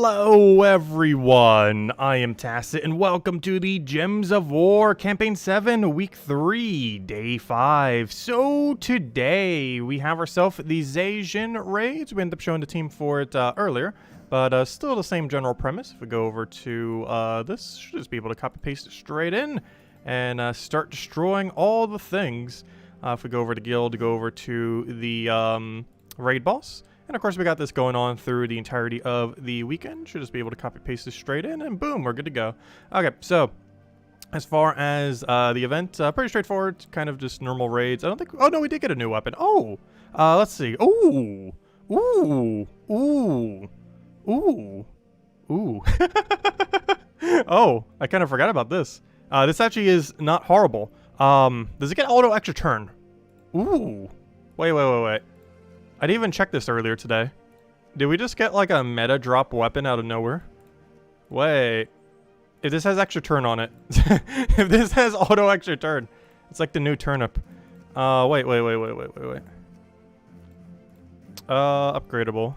Hello everyone, I am Tacit and welcome to the Gems of War Campaign 7, Week 3, Day 5. So today we have ourselves the Zaejin raids. We ended up showing the team for it earlier, but still the same general premise. If we go over to this, should just be able to copy paste it straight in and start destroying all the things. If we go over to guild, go over to the raid boss. And of course we got this going on through the entirety of the weekend. Should just be able to copy paste this straight in and boom, we're good to go. Okay, so as far as the event, pretty straightforward, kind of just normal raids. I don't think, oh no, we did get a new weapon. Oh, let's see. Ooh, ooh, ooh, ooh, ooh. Oh, I kind of forgot about this. This actually is not horrible. Does it get auto extra turn? Ooh, wait. I didn't even check this earlier today. Did we just get like a meta drop weapon out of nowhere? Wait. If this has extra turn on it. If this has auto extra turn. It's like the new turnip. Wait. Upgradable.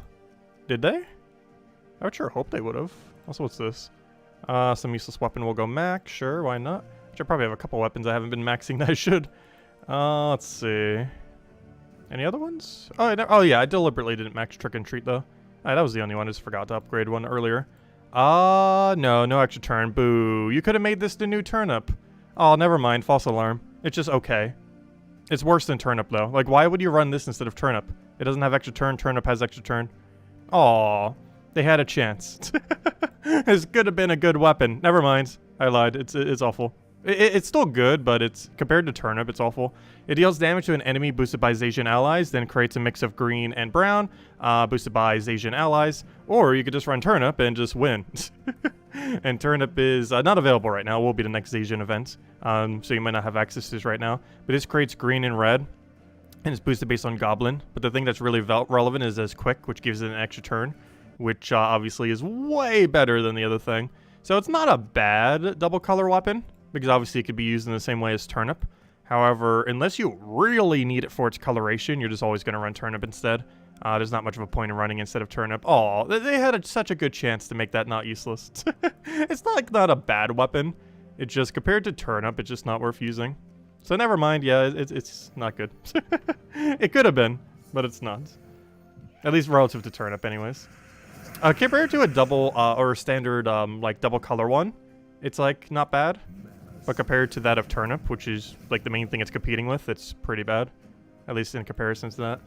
Did they? I would sure hope they would have. Also, what's this? Some useless weapon will go max. Sure, why not? I should probably have a couple weapons I haven't been maxing that I should. Let's see. Any other ones? Oh yeah, I deliberately didn't max Trick and Treat though. That was the only one. I just forgot to upgrade one earlier. No extra turn. Boo. You could have made this the new turnip. Oh, never mind. False alarm. It's just okay. It's worse than turnip though. Like, why would you run this instead of turnip? It doesn't have extra turn. Turnip has extra turn. Aw, they had a chance. This could have been a good weapon. Never mind. I lied. It's awful. It's still good, but it's compared to turnip, it's awful. It deals damage to an enemy boosted by Zaejin allies, then creates a mix of green and brown, boosted by Zaejin allies. Or you could just run turnip and just win. And turnip is not available right now. It will be the next Zaejin event, so you might not have access to this right now. But this creates green and red, and it's boosted based on goblin. But the thing that's really relevant is as quick, which gives it an extra turn, which obviously is way better than the other thing. So it's not a bad double color weapon, because obviously it could be used in the same way as turnip. However, unless you really need it for its coloration, you're just always going to run turnip instead. There's not much of a point in running instead of turnip. Oh, they had such a good chance to make that not useless. It's not a bad weapon. It's just compared to turnip, it's just not worth using. So never mind. Yeah, it's not good. It could have been, but it's not. At least relative to turnip, anyways. Compared to a double or standard like double color one, it's like not bad. But compared to that of turnip, which is like the main thing it's competing with, it's pretty bad. At least in comparison to that.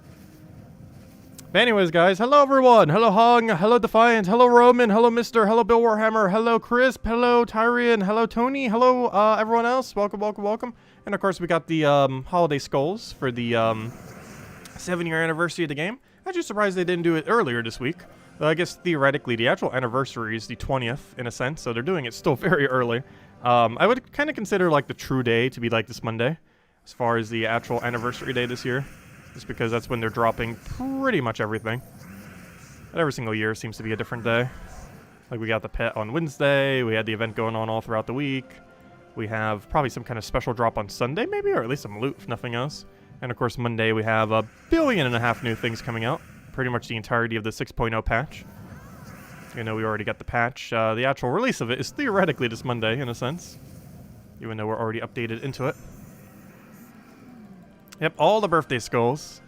But anyways, guys, hello everyone. Hello Hung, hello Defiant, hello Roman, hello Mister, hello Bill Warhammer, hello Crisp, hello Tyrion, hello Tony, hello everyone else. Welcome. And of course we got the holiday skulls for the 7-year anniversary of the game. I'm just surprised they didn't do it earlier this week. I guess theoretically the actual anniversary is the 20th in a sense, so they're doing it still very early. I would kind of consider like the true day to be like this Monday, as far as the actual anniversary day this year, just because that's when they're dropping pretty much everything. But every single year seems to be a different day. Like we got the pet on Wednesday, we had the event going on all throughout the week. We have probably some kind of special drop on Sunday maybe, or at least some loot if nothing else. And of course Monday we have 1.5 billion new things coming out. Pretty much the entirety of the 6.0 patch. You know, we already got the patch. The actual release of it is theoretically this Monday, in a sense. Even though we're already updated into it. Yep, all the birthday skulls.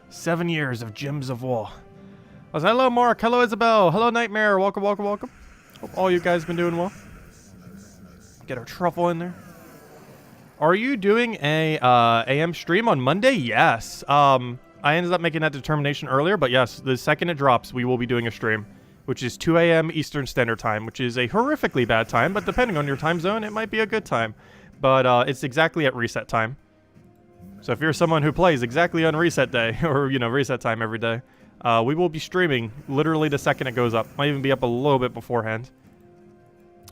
7 years of Gems of War. Hello, Mark. Hello, Isabel. Hello, Nightmare. Welcome. Hope all you guys been doing well. Get our truffle in there. Are you doing a AM stream on Monday? Yes. I ended up making that determination earlier, but yes, the second it drops, we will be doing a stream, which is 2 a.m. Eastern Standard Time, which is a horrifically bad time, but depending on your time zone, it might be a good time. But it's exactly at reset time. So if you're someone who plays exactly on reset day, or, you know, reset time every day, we will be streaming literally the second it goes up. Might even be up a little bit beforehand.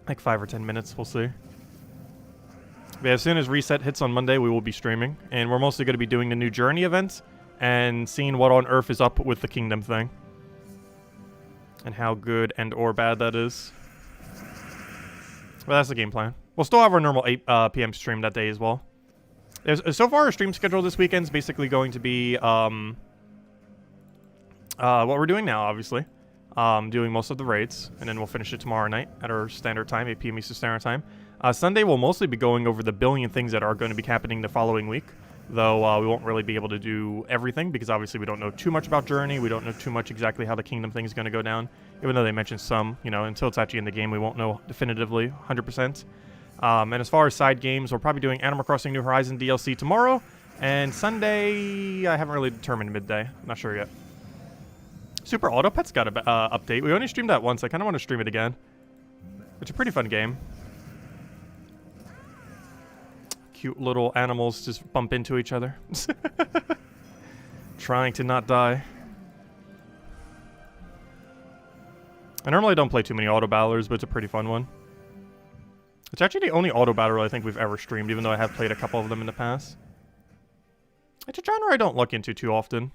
Like 5 or 10 minutes, we'll see. But as soon as reset hits on Monday, we will be streaming, and we're mostly going to be doing the new Journey event, and seeing what on earth is up with the Kingdom thing. And how good and or bad that is. But that's the game plan. We'll still have our normal 8 p.m. stream that day as well. So far, our stream schedule this weekend is basically going to be what we're doing now, obviously. doing most of the raids, and then we'll finish it tomorrow night at our standard time, 8 p.m. Eastern Standard Time. Sunday, we'll mostly be going over the billion things that are going to be happening the following week, though we won't really be able to do everything, because obviously we don't know too much about Journey, we don't know too much exactly how the Kingdom thing is going to go down, even though they mentioned some, you know, until it's actually in the game, we won't know definitively, 100%. And as far as side games, we're probably doing Animal Crossing New Horizon DLC tomorrow, and Sunday, I haven't really determined midday, I'm not sure yet. Super Auto Pets got an update. We only streamed that once. I kind of want to stream it again. It's a pretty fun game. Cute little animals just bump into each other. Trying to not die. I normally don't play too many auto battlers, but it's a pretty fun one. It's actually the only auto battler I think we've ever streamed, even though I have played a couple of them in the past. It's a genre I don't look into too often.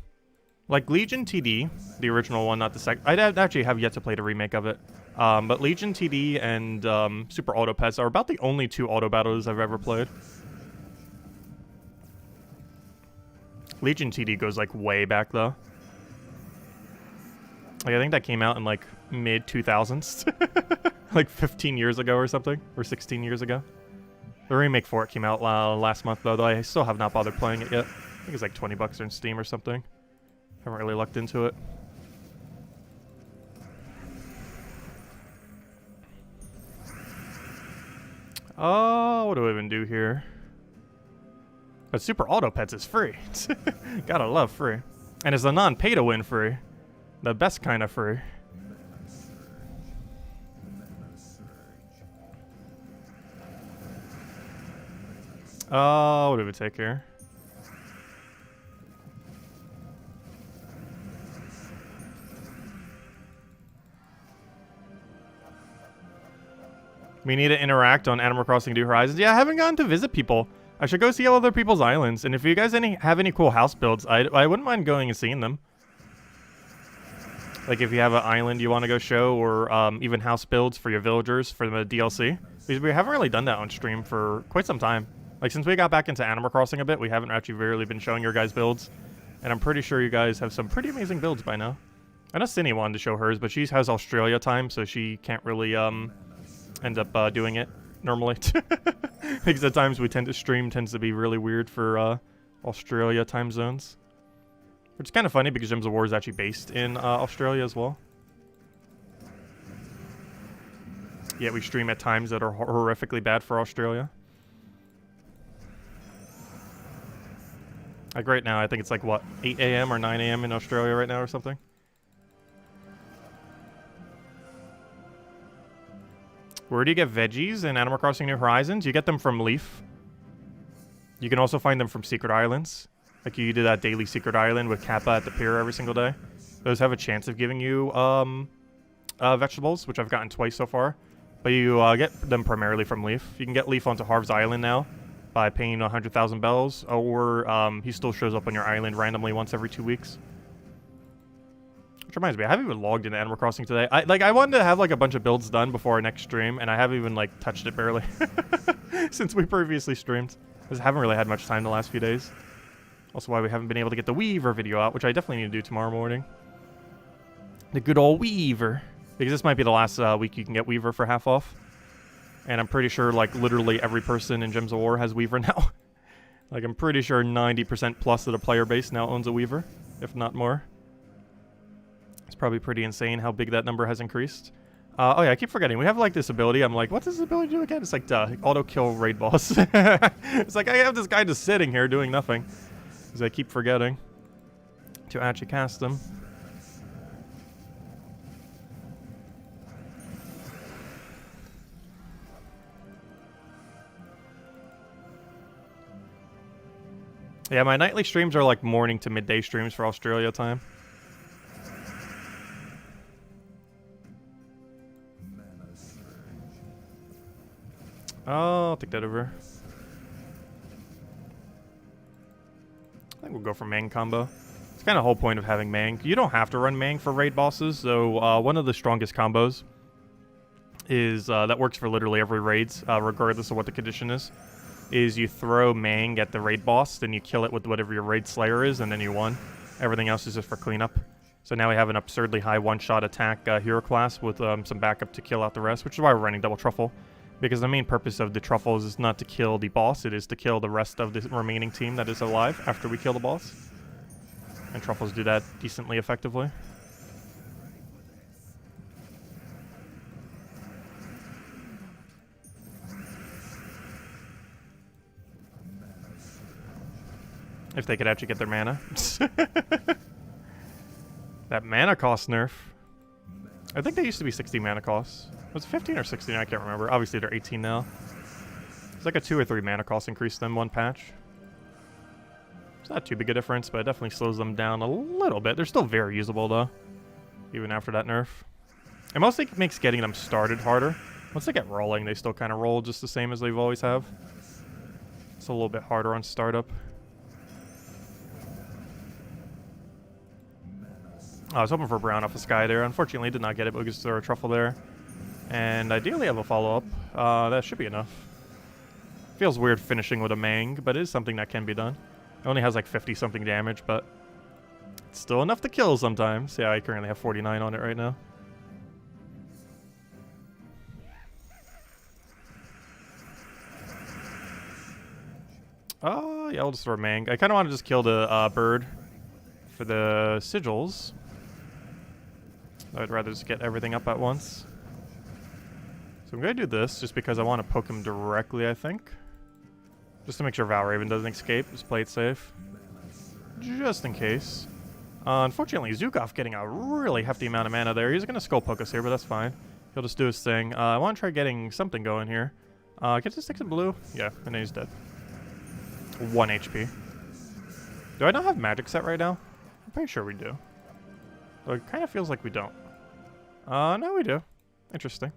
Like Legion TD, the original one, not the second. I actually have yet to play the remake of it. But Legion TD and Super Auto Pets are about the only two auto battles I've ever played. Legion TD goes like way back though. Like I think that came out in like mid 2000s, like 15 years ago or something, or 16 years ago. The remake for it came out last month though I still have not bothered playing it yet. I think it's like 20 bucks on Steam or something. Haven't really looked into it. Oh, what do we even do here? But Super Auto Pets is free. Gotta love free. And it's a non-pay-to-win free. The best kind of free. Oh, what do we take here? We need to interact on Animal Crossing New Horizons. Yeah, I haven't gotten to visit people. I should go see all other people's islands. And if you guys have any cool house builds, I wouldn't mind going and seeing them. Like if you have an island you want to go show, or even house builds for your villagers for the DLC. Because we haven't really done that on stream for quite some time. Like since we got back into Animal Crossing a bit, we haven't actually really been showing your guys' builds. And I'm pretty sure you guys have some pretty amazing builds by now. I know Cindy wanted to show hers, but she has Australia time, so she can't really end up doing it normally. Because the times we tend to stream tends to be really weird for Australia time zones. Which is kind of funny because Gems of War is actually based in Australia as well. Yet we stream at times that are horrifically bad for Australia. Like right now, I think it's like, what, 8 a.m. or 9 a.m. in Australia right now or something? Where do you get veggies in Animal Crossing New Horizons? You get them from Lieb. You can also find them from Secret Islands. Like you do that daily Secret Island with Kappa at the pier every single day. Those have a chance of giving you vegetables, which I've gotten twice so far. But you get them primarily from Lieb. You can get Lieb onto Harv's Island now by paying 100,000 bells, or he still shows up on your island randomly once every 2 weeks. Which reminds me, I haven't even logged into Animal Crossing today. I wanted to have like a bunch of builds done before our next stream, and I haven't even like touched it barely since we previously streamed. I just haven't really had much time the last few days. Also why we haven't been able to get the Weaver video out, which I definitely need to do tomorrow morning. The good old Weaver. Because this might be the last week you can get Weaver for half off. And I'm pretty sure like literally every person in Gems of War has Weaver now. Like I'm pretty sure 90% plus of the player base now owns a Weaver, if not more. It's probably pretty insane how big that number has increased. Oh yeah, I keep forgetting. We have like this ability. I'm like, what's this ability do again? It's like auto kill raid boss. It's like I have this guy just sitting here doing nothing. Because I keep forgetting to actually cast them. Yeah, my nightly streams are like morning to midday streams for Australia time. Oh, I'll take that over. I think we'll go for Mang combo. It's kind of the whole point of having Mang. You don't have to run Mang for raid bosses, so one of the strongest combos is that works for literally every raids, regardless of what the condition is you throw Mang at the raid boss, then you kill it with whatever your raid slayer is, and then you won. Everything else is just for cleanup. So now we have an absurdly high one-shot attack hero class with some backup to kill out the rest, which is why we're running double truffle. Because the main purpose of the truffles is not to kill the boss, it is to kill the rest of the remaining team that is alive after we kill the boss. And truffles do that decently effectively. If they could actually get their mana. That mana cost nerf. I think they used to be 60 mana costs. Was it 15 or 16? I can't remember. Obviously, they're 18 now. It's like a 2 or 3 mana cost increase them one patch. It's not too big a difference, but it definitely slows them down a little bit. They're still very usable, though, even after that nerf. It mostly makes getting them started harder. Once they get rolling, they still kind of roll just the same as they've always have. It's a little bit harder on startup. I was hoping for brown off the sky there. Unfortunately, did not get it, but we just throw a truffle there. And ideally have a follow-up. That should be enough. Feels weird finishing with a Mang, but it is something that can be done. It only has like 50-something damage, but it's still enough to kill sometimes. Yeah, I currently have 49 on it right now. Yeah, I'll just throw a Mang. I kind of want to just kill the bird for the sigils. I'd rather just get everything up at once. So I'm going to do this just because I want to poke him directly, I think. Just to make sure Valraven doesn't escape. Just play it safe. Just in case. Unfortunately, Zukov getting a really hefty amount of mana there. He's going to skull poke us here, but that's fine. He'll just do his thing. I want to try getting something going here. Get the sticks in blue. Yeah, and then he's dead. 1 HP. Do I not have magic set right now? I'm pretty sure we do. Though it kind of feels like we don't. No, we do. Interesting.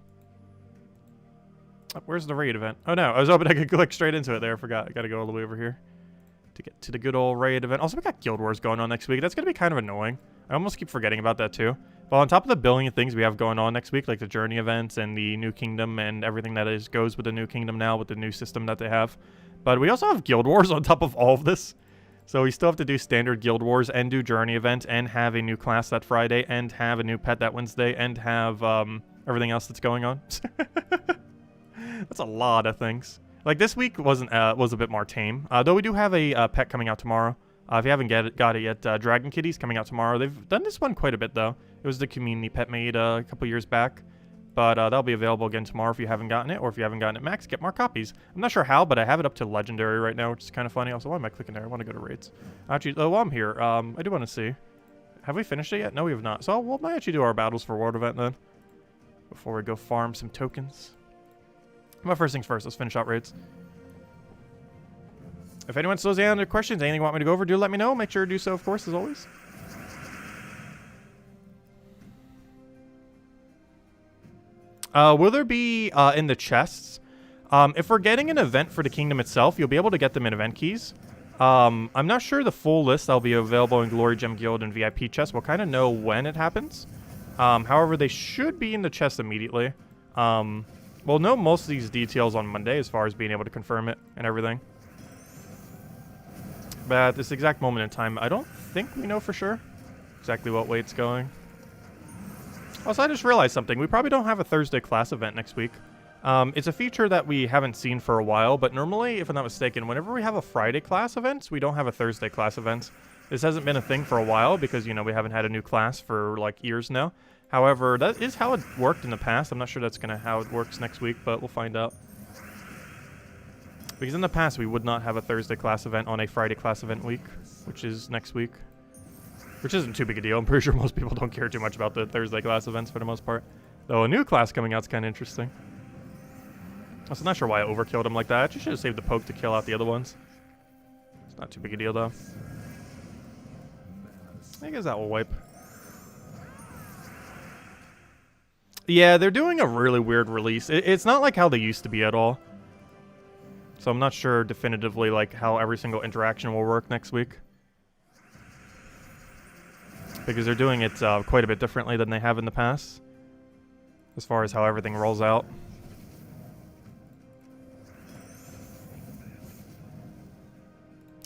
Oh, where's the raid event? Oh no, I was hoping I could click straight into it there. I forgot. I gotta go all the way over here to get to the good old raid event. Also, we got Guild Wars going on next week. That's gonna be kind of annoying. I almost keep forgetting about that too. But on top of the billion things we have going on next week, like the journey events and the new kingdom and everything that goes with the new kingdom now with the new system that they have. But we also have Guild Wars on top of all of this. So we still have to do standard Guild Wars and do Journey event and have a new class that Friday and have a new pet that Wednesday and have everything else that's going on. That's a lot of things. Like this week was a bit more tame. Though we do have a pet coming out tomorrow. If you haven't got it yet, Dragon Kitty's coming out tomorrow. They've done this one quite a bit though. It was the community pet made a couple years back. But that'll be available again tomorrow if you haven't gotten it, or if you haven't gotten it max, get more copies. I'm not sure how, but I have it up to legendary right now, which is kind of funny. Also, why am I clicking there? I want to go to raids. Actually, while I'm here, I do want to see. Have we finished it yet? No, we have not. So we'll might actually do our battles for world event then, before we go farm some tokens. But first things first, let's finish out raids. If anyone still has any other questions, anything you want me to go over, do let me know. Make sure to do so, of course, as always. Will there be in the chests? If we're getting an event for the kingdom itself, you'll be able to get them in event keys. I'm not sure the full list that'll be available in Glory Gem Guild and VIP chests. We'll kind of know when it happens. However, they should be in the chest immediately. We'll know most of these details on Monday as far as being able to confirm it and everything. But at this exact moment in time, I don't think we know for sure exactly what way it's going. Also, I just realized something. We probably don't have a Thursday class event next week. It's a feature that we haven't seen for a while, but normally, if I'm not mistaken, whenever we have a Friday class event, we don't have a Thursday class event. This hasn't been a thing for a while because, you know, we haven't had a new class for, like, years now. However, that is how it worked in the past. I'm not sure that's how it works next week, but we'll find out. Because in the past, we would not have a Thursday class event on a Friday class event week, which is next week. Which isn't too big a deal. I'm pretty sure most people don't care too much about the Thursday class events for the most part. Though a new class coming out is kind of interesting. I'm not sure why I overkilled him like that. I just should have saved the poke to kill out the other ones. It's not too big a deal though. I guess that will wipe. Yeah, they're doing a really weird release. It's not like how they used to be at all. So I'm not sure definitively like how every single interaction will work next week. Because they're doing it quite a bit differently than they have in the past. As far as how everything rolls out.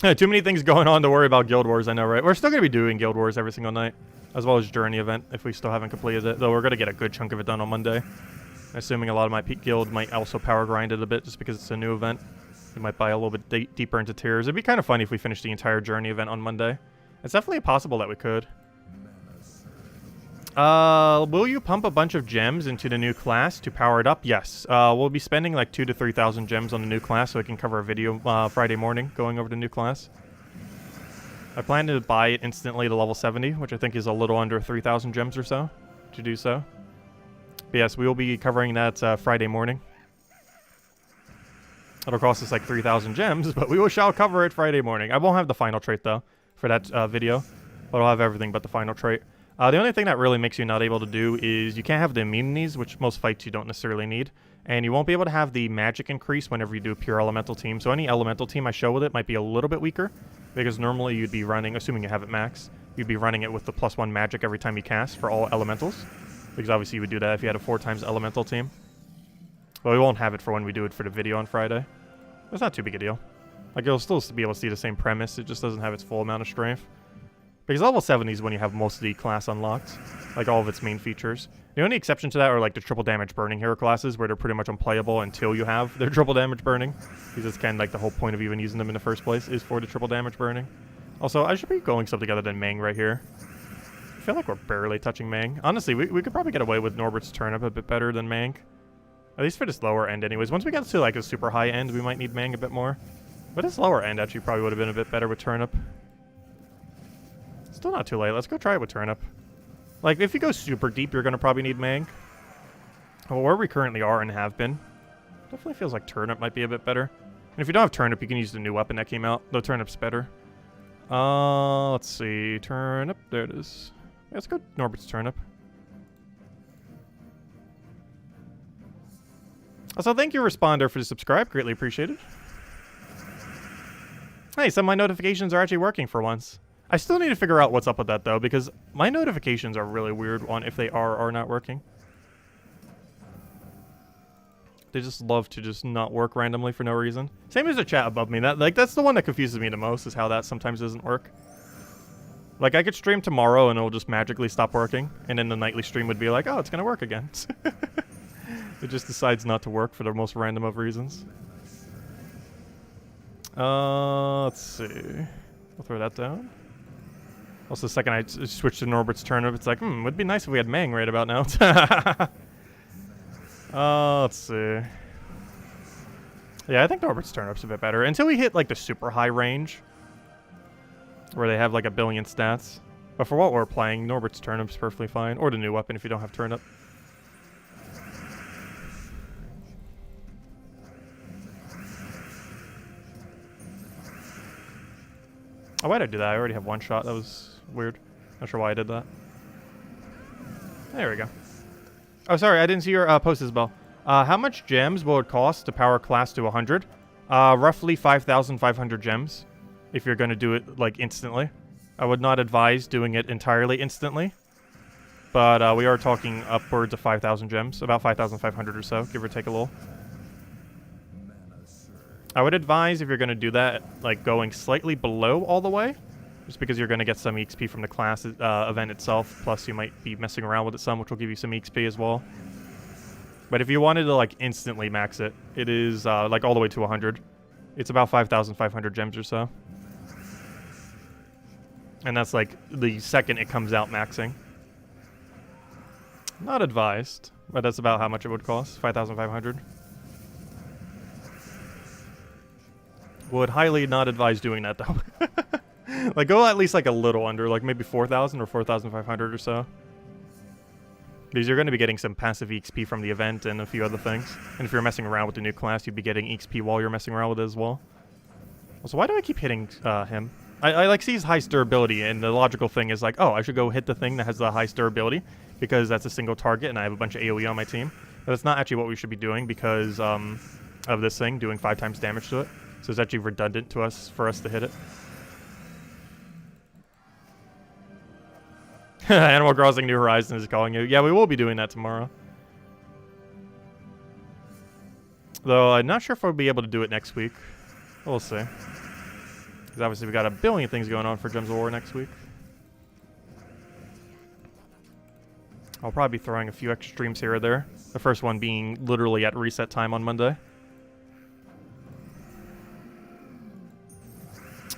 Too many things going on to worry about Guild Wars, I know, right? We're still going to be doing Guild Wars every single night. as well as Journey event if we still haven't completed it. Though we're going to get a good chunk of it done on Monday. Assuming a lot of my guild might also power grind it a bit just because it's a new event. We might buy a little bit deeper into tiers. It'd be kind of funny if we finished the entire Journey event on Monday. It's definitely possible that we could. Will you pump a bunch of gems into the new class to power it up? Yes. We'll be spending like 2,000 to 3,000 gems on the new class so I can cover a video Friday morning going over the new class. I plan to buy it instantly to level 70, which I think is a little under 3,000 gems or so to do so. But yes, we will be covering that Friday morning. It'll cost us like 3,000 gems, but we shall cover it Friday morning. I won't have the final trait though for that video, but I'll have everything but the final trait. The only thing that really makes you not able to do is you can't have the immunities, which most fights you don't necessarily need. And you won't be able to have the magic increase whenever you do a pure elemental team. So any elemental team I show with it might be a little bit weaker. Because normally you'd be running, assuming you have it max, you'd be running it with the +1 magic every time you cast for all elementals. Because obviously you would do that if you had a 4x elemental team. But we won't have it for when we do it for the video on Friday. It's not too big a deal. Like, you'll still be able to see the same premise, it just doesn't have its full amount of strength. Because level 70 is when you have most of the class unlocked, like all of its main features. The only exception to that are like the triple damage burning hero classes, where they're pretty much unplayable until you have their triple damage burning. Because it's kind of like the whole point of even using them in the first place is for the triple damage burning. Also, I should be going something other than Mang right here. I feel like we're barely touching Mang. Honestly, we could probably get away with Norbert's turnip a bit better than Mang. At least for this lower end anyways. Once we get to like a super high end, we might need Mang a bit more. But this lower end actually probably would have been a bit better with turnip. Still not too late. Let's go try it with turnip. Like, if you go super deep, you're going to probably need Mang. Well, where we currently are and have been, definitely feels like turnip might be a bit better. And if you don't have turnip, you can use the new weapon that came out, though turnip's better. Let's see. Turnip. There it is. Yeah, let's go Norbert's turnip. Also, thank you, Responder, for the subscribe. Greatly appreciated. Hey, some of my notifications are actually working for once. I still need to figure out what's up with that, though, because my notifications are really weird on if they are or not working. They just love to just not work randomly for no reason. Same as the chat above me. That's the one that confuses me the most, is how that sometimes doesn't work. Like, I could stream tomorrow and it'll just magically stop working, and then the nightly stream would be like, oh, it's gonna work again. It just decides not to work for the most random of reasons. Let's see. I'll throw that down. Also, the second I switch to Norbert's turnip, it's like, would be nice if we had Mang right about now. Let's see. Yeah, I think Norbert's turnip's a bit better. Until we hit, like, the super high range, where they have, like, 1 billion stats. But for what we're playing, Norbert's turnip's perfectly fine. Or the new weapon if you don't have turnip. Oh, why'd I do that? I already have one shot. That was weird. Not sure why I did that. There we go. Oh, sorry. I didn't see your post, Isabel. How much gems will it cost to power class to 100? Roughly 5,500 gems. If you're going to do it, like, instantly. I would not advise doing it entirely instantly. But we are talking upwards of 5,000 gems. About 5,500 or so, give or take a little. I would advise, if you're going to do that, like, going slightly below all the way. Just because you're going to get some EXP from the class event itself. Plus, you might be messing around with it some, which will give you some EXP as well. But if you wanted to, like, instantly max it, it is, like, all the way to 100. It's about 5,500 gems or so. And that's, like, the second it comes out maxing. Not advised, but that's about how much it would cost. 5,500. Would highly not advise doing that, though. Like, go at least, like, a little under, like, maybe 4,000 or 4,500 or so. Because you're going to be getting some passive EXP from the event and a few other things. And if you're messing around with the new class, you'd be getting EXP while you're messing around with it as well. Also, why do I keep hitting him? I like, see his high durability, and the logical thing is, like, oh, I should go hit the thing that has the highest durability, because that's a single target, and I have a bunch of AoE on my team. But that's not actually what we should be doing, because of this thing, doing 5 times damage to it. So it's actually redundant to us, for us to hit it. Animal Crossing New Horizons is calling you. Yeah, we will be doing that tomorrow. Though I'm not sure if we'll be able to do it next week. We'll see. Because obviously we got 1 billion things going on for Gems of War next week. I'll probably be throwing a few extra streams here or there. The first one being literally at reset time on Monday.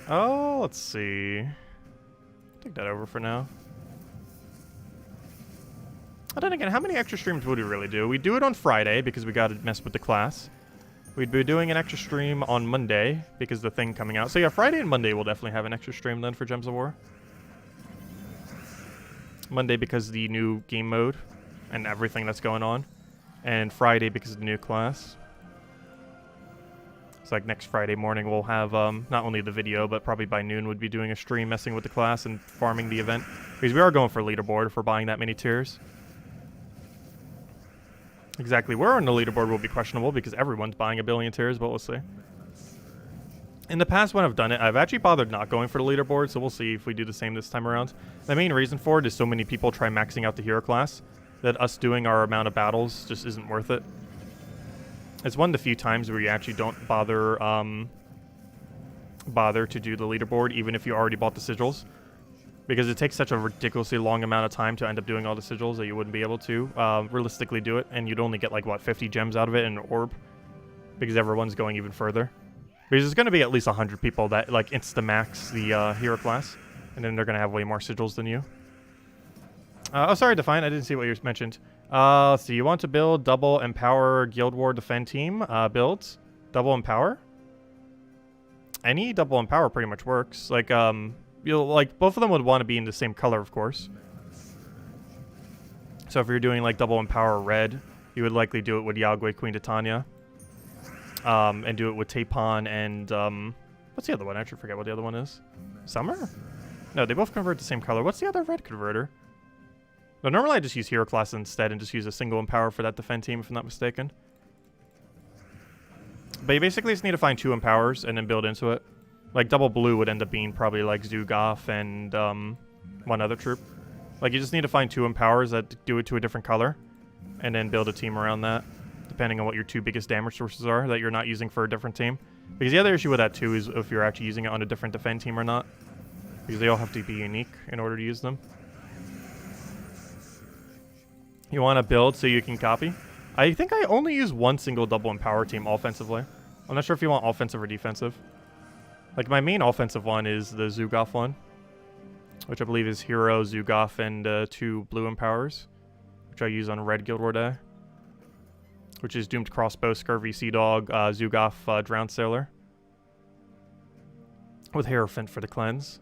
Oh, let's see. Take that over for now. But then again, how many extra streams would we really do? We do it on Friday because we gotta mess with the class. We'd be doing an extra stream on Monday because the thing coming out. So yeah, Friday and Monday we'll definitely have an extra stream then for Gems of War. Monday because the new game mode and everything that's going on. And Friday because of the new class. It's like next Friday morning we'll have not only the video, but probably by noon we'd be doing a stream messing with the class and farming the event. Because we are going for leaderboard if we're buying that many tiers. Exactly where on the leaderboard will be questionable because everyone's buying a billion tiers, but we'll see. In the past when I've done it, I've actually bothered not going for the leaderboard, so we'll see if we do the same this time around. The main reason for it is so many people try maxing out the hero class that us doing our amount of battles just isn't worth it. It's one of the few times where you actually don't bother to do the leaderboard, even if you already bought the sigils. Because it takes such a ridiculously long amount of time to end up doing all the sigils that you wouldn't be able to realistically do it. And you'd only get like, what, 50 gems out of it in an orb? Because everyone's going even further. Because there's going to be at least 100 people that like insta-max the hero class. And then they're going to have way more sigils than you. Oh, sorry, Define. I didn't see what you mentioned. Let's see. You want to build double empower Guild War defend team builds? Double empower? Any double empower pretty much works. Like, you'll like both of them would want to be in the same color, of course. So if you're doing like double empower red, you would likely do it with Yagwe Queen Titania. And do it with Tapon and what's the other one? I actually forget what the other one is. Summer? No, they both convert the same color. What's the other red converter? No, normally I just use hero class instead and just use a single empower for that defend team if I'm not mistaken. But you basically just need to find 2 empowers and then build into it. Like double blue would end up being probably like Zugoff and one other troop. Like you just need to find 2 empowers that do it to a different color and then build a team around that, depending on what your 2 biggest damage sources are that you're not using for a different team. Because the other issue with that too is if you're actually using it on a different defend team or not. Because they all have to be unique in order to use them. You want to build so you can copy? I think I only use one single double empower team offensively. I'm not sure if you want offensive or defensive. Like my main offensive one is the Zugoff one, which I believe is Hero, Zugoff, and 2 blue empowers, which I use on Red Guild War Day, which is Doomed Crossbow, Scurvy Sea Dog, Zugoff, Drowned Sailor, with Hierophant for the cleanse.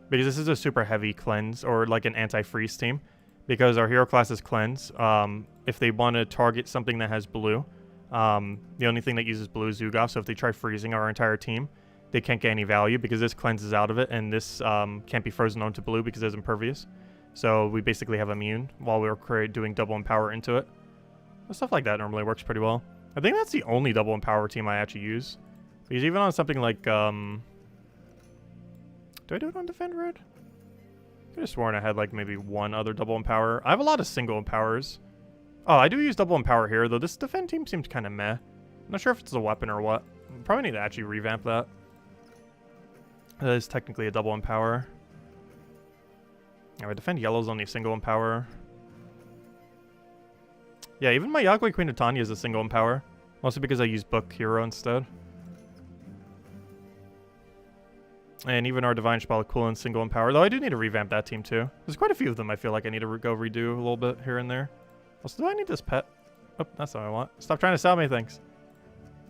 Because this is a super heavy cleanse, or like an anti-freeze team. Because our hero class is cleanse, if they want to target something that has blue, the only thing that uses blue is Zugoff, so if they try freezing our entire team, they can't get any value because this cleanses out of it, and this can't be frozen onto blue because it's impervious. So we basically have immune while we're doing double empower into it. Stuff like that normally works pretty well. I think that's the only double empower team I actually use. Because even on something like, do I do it on defend red? I could have sworn I had like maybe one other double empower. I have a lot of single empowers. Oh, I do use double empower here, though this defend team seems kind of meh. I'm not sure if it's a weapon or what. Probably need to actually revamp that. That is technically a double empower. Alright, defend yellow's only a single empower. Yeah, even my Yagwe Queen of Tanya is a single empower. Mostly because I use Book Hero instead. And even our Divine Spalakulin single empower. Though I do need to revamp that team too. There's quite a few of them I feel like I need to go redo a little bit here and there. Also, do I need this pet? Oh, that's what I want. Stop trying to sell me things.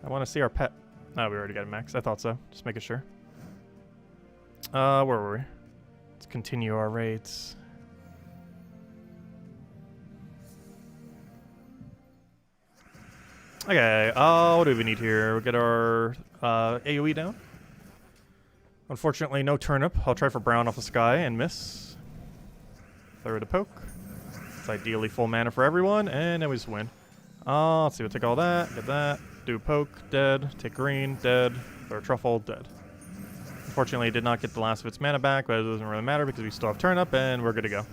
I want to see our pet. Oh, we already got a max. I thought so. Just making sure. Where were we? Let's continue our raids. Okay, what do we need here? We'll get our AoE down. Unfortunately, no turnip. I'll try for brown off the sky and miss. Throw it a poke. It's ideally full mana for everyone, and then we just win. Let's see, we'll take all that, get that, do a poke, dead, take green, dead, throw a truffle, dead. Unfortunately, it did not get the last of its mana back, but it doesn't really matter because we still have turnip, and we're good to go.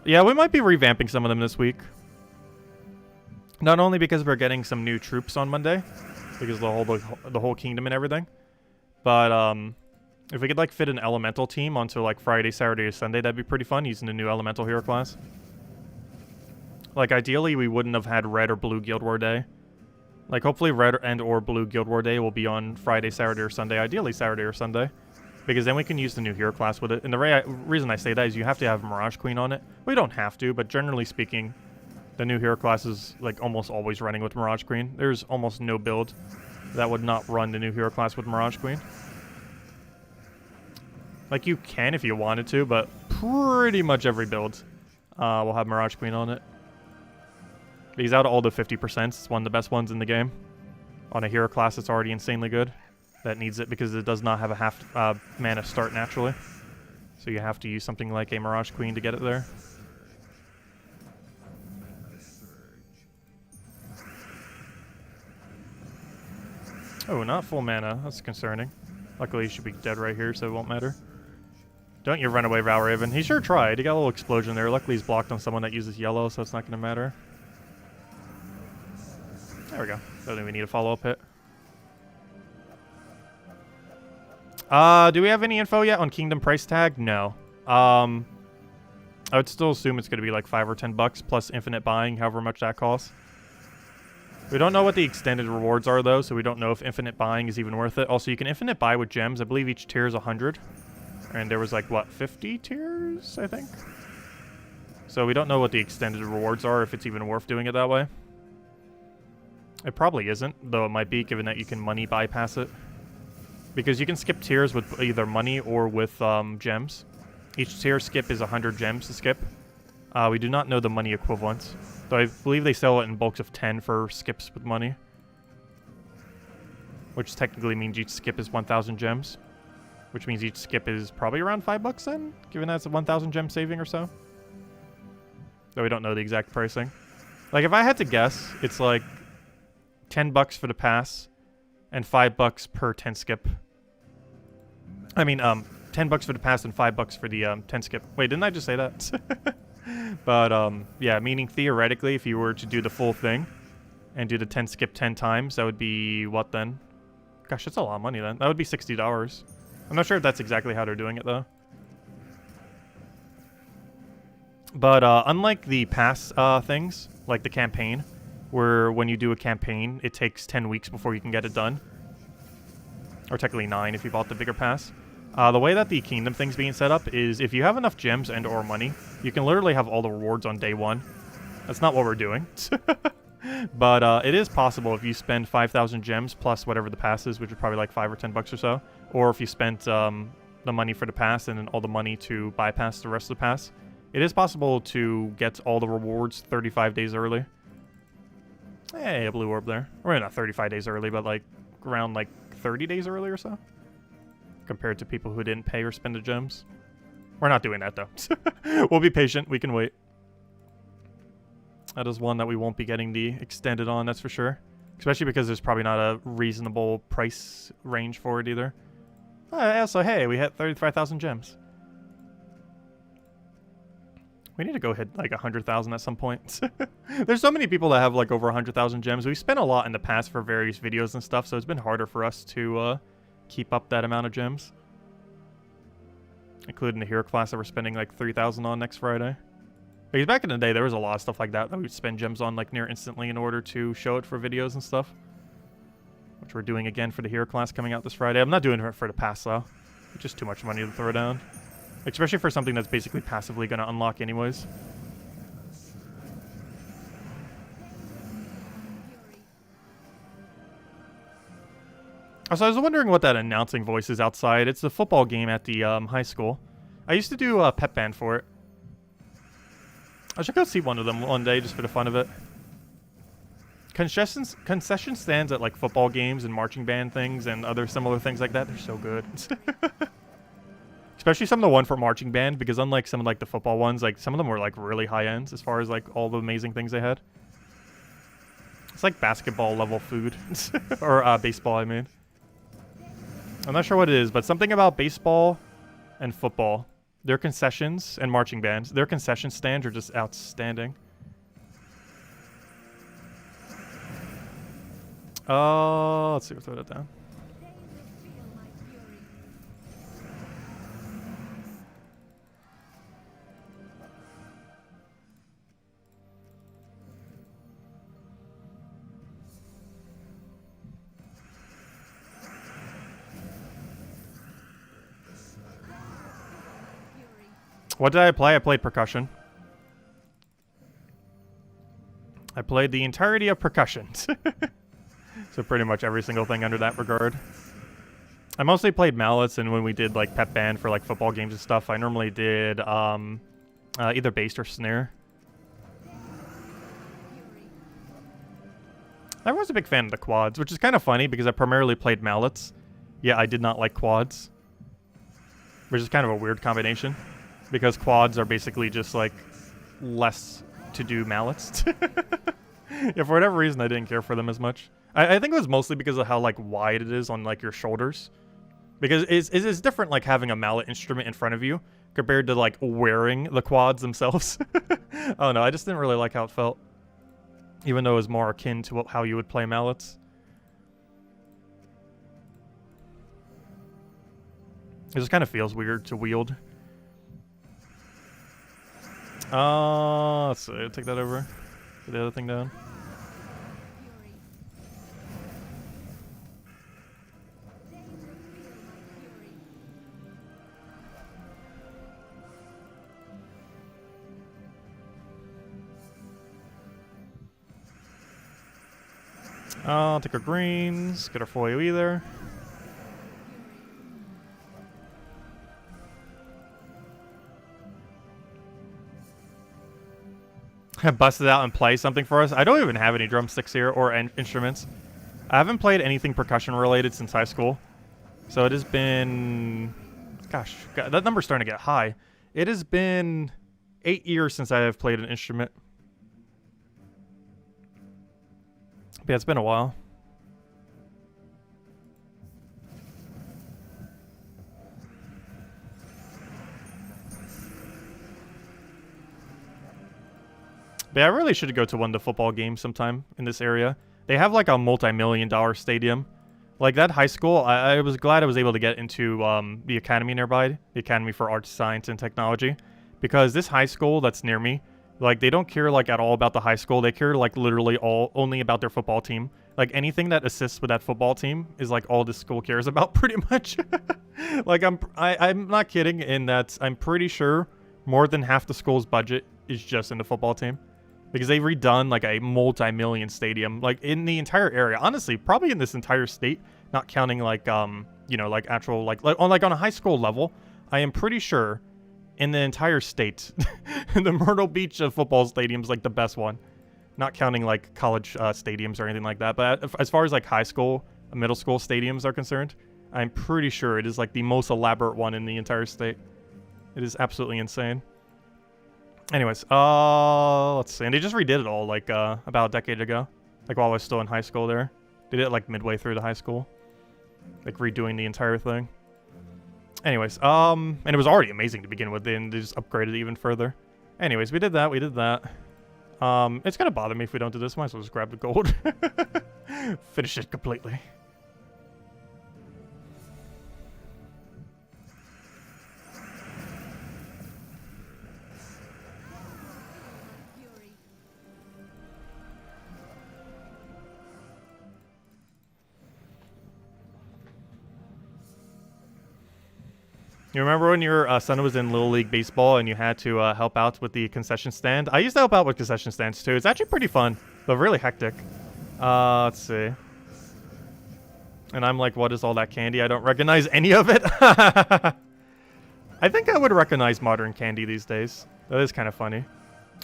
Yeah, we might be revamping some of them this week. Not only because we're getting some new troops on Monday, because the whole kingdom and everything, but If we could like fit an elemental team onto like Friday, Saturday, or Sunday, that'd be pretty fun using the new elemental hero class. Like ideally, we wouldn't have had red or blue Guild War Day. Like hopefully red and or blue Guild War Day will be on Friday, Saturday, or Sunday. Ideally Saturday or Sunday. Because then we can use the new hero class with it. And the reason I say that is you have to have Mirage Queen on it. We don't have to, but generally speaking, the new hero class is like almost always running with Mirage Queen. There's almost no build that would not run the new hero class with Mirage Queen. Like, you can if you wanted to, but pretty much every build will have Mirage Queen on it. Because out of all the 50%, it's one of the best ones in the game. On a hero class that's already insanely good. That needs it because it does not have a half mana start naturally. So you have to use something like a Mirage Queen to get it there. Oh, not full mana. That's concerning. Luckily, he should be dead right here, so it won't matter. Don't you run away, Valraven. He sure tried. He got a little explosion there. Luckily, he's blocked on someone that uses yellow, so it's not going to matter. There we go. Don't think we need a follow-up hit. Do we have any info yet on Kingdom price tag? No. I would still assume it's going to be like $5 or $10 plus infinite buying, however much that costs. We don't know what the extended rewards are, though, so we don't know if infinite buying is even worth it. Also, you can infinite buy with gems. I believe each tier is 100. And there was like, what, 50 tiers, I think? So we don't know what the extended rewards are, if it's even worth doing it that way. It probably isn't, though it might be, given that you can money bypass it. Because you can skip tiers with either money or with gems. Each tier skip is 100 gems to skip. We do not know the money equivalent. Though I believe they sell it in bulks of 10 for skips with money. Which technically means each skip is 1,000 gems. Which means each skip is probably around $5 then, given that it's a 1,000 gem saving or so. Though we don't know the exact pricing. Like, if I had to guess, it's like $10 for the pass and $5 per 10 skip. I mean, $10 for the pass and $5 for the 10 skip. Wait, didn't I just say that? But, yeah, meaning theoretically, if you were to do the full thing and do the 10 skip 10 times, that would be what then? Gosh, that's a lot of money then. That would be $60. I'm not sure if that's exactly how they're doing it, though. But unlike the pass things, like the campaign, where when you do a campaign, it takes 10 weeks before you can get it done. Or technically 9 if you bought the bigger pass. The way that the kingdom thing's being set up is if you have enough gems and or money, you can literally have all the rewards on day 1. That's not what we're doing. But it is possible if you spend 5,000 gems plus whatever the pass is, which is probably like $5 or $10 or so. Or if you spent the money for the pass and then all the money to bypass the rest of the pass. It is possible to get all the rewards 35 days early. Hey, a blue orb there. Or not 35 days early, but like around like 30 days early or so. Compared to people who didn't pay or spend the gems. We're not doing that though. We'll be patient. We can wait. That is one that we won't be getting the extended on, that's for sure. Especially because there's probably not a reasonable price range for it either. Also, hey, we hit 35,000 gems. We need to go hit like 100,000 at some point. There's so many people that have like over 100,000 gems. We've spent a lot in the past for various videos and stuff, so it's been harder for us to keep up that amount of gems. Including the hero class that we're spending like 3,000 on next Friday. Because back in the day, there was a lot of stuff like that we'd spend gems on like near instantly in order to show it for videos and stuff. Which we're doing again for the hero class coming out this Friday. I'm not doing it for the pass though. It's just too much money to throw down. Especially for something that's basically passively going to unlock anyways. So I was wondering what that announcing voice is outside. It's the football game at the high school. I used to do a pep band for it. I should go see one of them one day just for the fun of it. Concession stands at like football games and marching band things and other similar things like that, they're so good. Especially some of the one for marching band, because unlike some of like the football ones, like some of them were like really high ends as far as like all the amazing things they had. It's like basketball level food. Or baseball, I mean. I'm not sure what it is, but something about baseball and football. Their concessions and marching bands, their concession stands are just outstanding. Let's see, we'll throw that down. What did I play? I played percussion. I played the entirety of percussion. So pretty much every single thing under that regard. I mostly played mallets, and when we did like pep band for like football games and stuff, I normally did either bass or snare. I was a big fan of the quads, which is kind of funny because I primarily played mallets. Yeah, I did not like quads, which is kind of a weird combination because quads are basically just like less to do mallets. Yeah, for whatever reason, I didn't care for them as much. I think it was mostly because of how like wide it is on like your shoulders. Because it's different like having a mallet instrument in front of you compared to like wearing the quads themselves. Oh no, I just didn't really like how it felt. Even though it was more akin to how you would play mallets. It just kind of feels weird to wield. Let's see, take that over. Put the other thing down. I'll take our greens, get our foil either. Bust it out and play something for us. I don't even have any drumsticks here or instruments. I haven't played anything percussion related since high school. So it has been... Gosh, God, that number's starting to get high. It has been 8 years since I have played an instrument. Yeah, it's been a while. But yeah, I really should go to one of the football games sometime in this area. They have like a multi-million-dollar stadium. Like that high school, I was glad I was able to get into the academy nearby, the Academy for Arts, Science, and Technology. Because this high school that's near me, like they don't care like at all about the high school. They care like literally only about their football team. Like anything that assists with that football team is like all this school cares about pretty much. Like I'm not kidding in that I'm pretty sure more than half the school's budget is just in the football team. Because they've redone like a multi-million stadium, like in the entire area. Honestly, probably in this entire state, not counting like you know, like actual like on a high school level. I am pretty sure in the entire state, the Myrtle Beach football stadium is like the best one. Not counting like college stadiums or anything like that. But as far as like high school, middle school stadiums are concerned, I'm pretty sure it is like the most elaborate one in the entire state. It is absolutely insane. Anyways, let's see. And they just redid it all like about a decade ago. Like while I was still in high school there. They did it like midway through the high school. Like redoing the entire thing. Anyways, and it was already amazing to begin with, and they just upgraded it even further. Anyways, we did that. It's gonna bother me if we don't do this. Might as well just grab the gold. Finish it completely. You remember when your son was in Little League Baseball and you had to help out with the concession stand? I used to help out with concession stands too. It's actually pretty fun, but really hectic. Let's see. And I'm like, what is all that candy? I don't recognize any of it. I think I would recognize modern candy these days. That is kind of funny.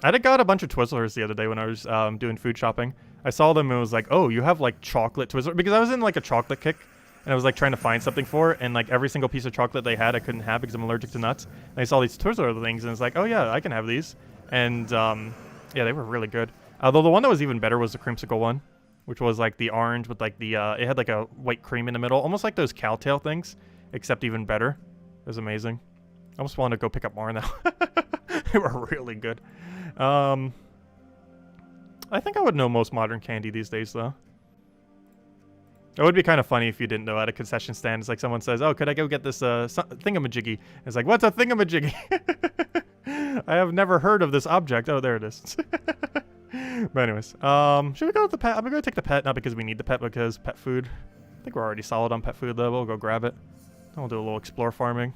I got a bunch of Twizzlers the other day when I was doing food shopping. I saw them and was like, oh, you have like chocolate Twizzlers? Because I was in like a chocolate kick. And I was like trying to find something for it, and like every single piece of chocolate they had I couldn't have because I'm allergic to nuts. And I saw these Twizzler things, and it's like, oh yeah, I can have these. And yeah, they were really good. Although the one that was even better was the creamsicle one, which was like the orange with like the it had like a white cream in the middle, almost like those cowtail things, except even better. It was amazing. I almost wanted to go pick up more now. They were really good. I think I would know most modern candy these days though. It would be kind of funny if you didn't know at a concession stand. It's like someone says, oh, could I go get this thingamajiggy? It's like, what's a thingamajiggy? I have never heard of this object. Oh, there it is. But anyways, should we go with the pet? I'm going to take the pet, not because we need the pet, because pet food. I think we're already solid on pet food, though. We'll go grab it. Then we'll do a little explore farming.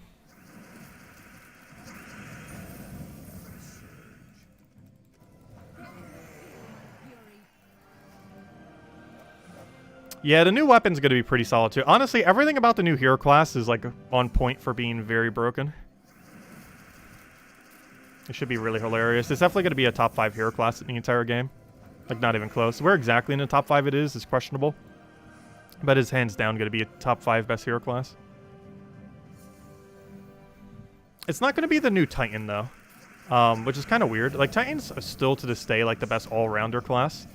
Yeah, the new weapon's gonna be pretty solid too. Honestly, everything about the new hero class is like on point for being very broken. It should be really hilarious. It's definitely gonna be a top 5 hero class in the entire game. Like, not even close. Where exactly in the top 5 it is questionable. But it's hands down gonna be a top 5 best hero class. It's not gonna be the new Titan though. Which is kind of weird. Like, Titan's still to this day like the best all-rounder class.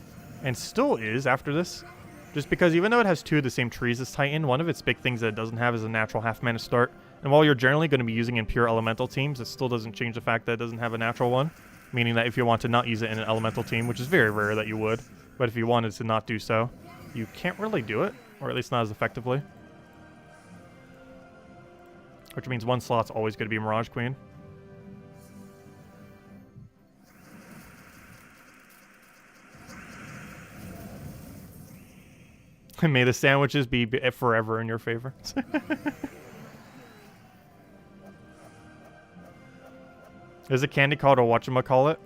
And still is after this. Just because even though it has 2 of the same trees as Titan, one of its big things that it doesn't have is a natural half-mana start. And while you're generally going to be using in pure elemental teams, it still doesn't change the fact that it doesn't have a natural one. Meaning that if you want to not use it in an elemental team, which is very rare that you would, but if you wanted to not do so, you can't really do it. Or at least not as effectively. Which means one slot's always going to be Mirage Queen. May the sandwiches be forever in your favor. Is a candy called a whatchamacallit?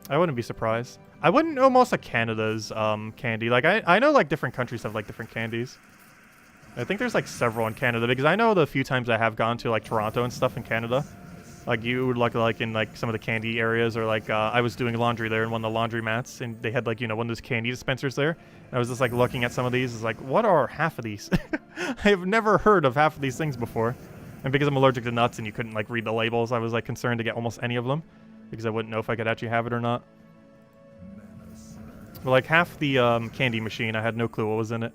I wouldn't be surprised. I wouldn't know most of Canada's candy. Like, I know, like, different countries have, like, different candies. I think there's, like, several in Canada. Because I know the few times I have gone to, like, Toronto and stuff in Canada. Like, you would look, like, in, like, some of the candy areas. Or, like, I was doing laundry there in one of the laundry mats. And they had, like, you know, one of those candy dispensers there. And I was just, like, looking at some of these. It's like, what are half of these? I have never heard of half of these things before. And because I'm allergic to nuts and you couldn't, like, read the labels, I was, like, concerned to get almost any of them. Because I wouldn't know if I could actually have it or not. But, like, half the candy machine, I had no clue what was in it.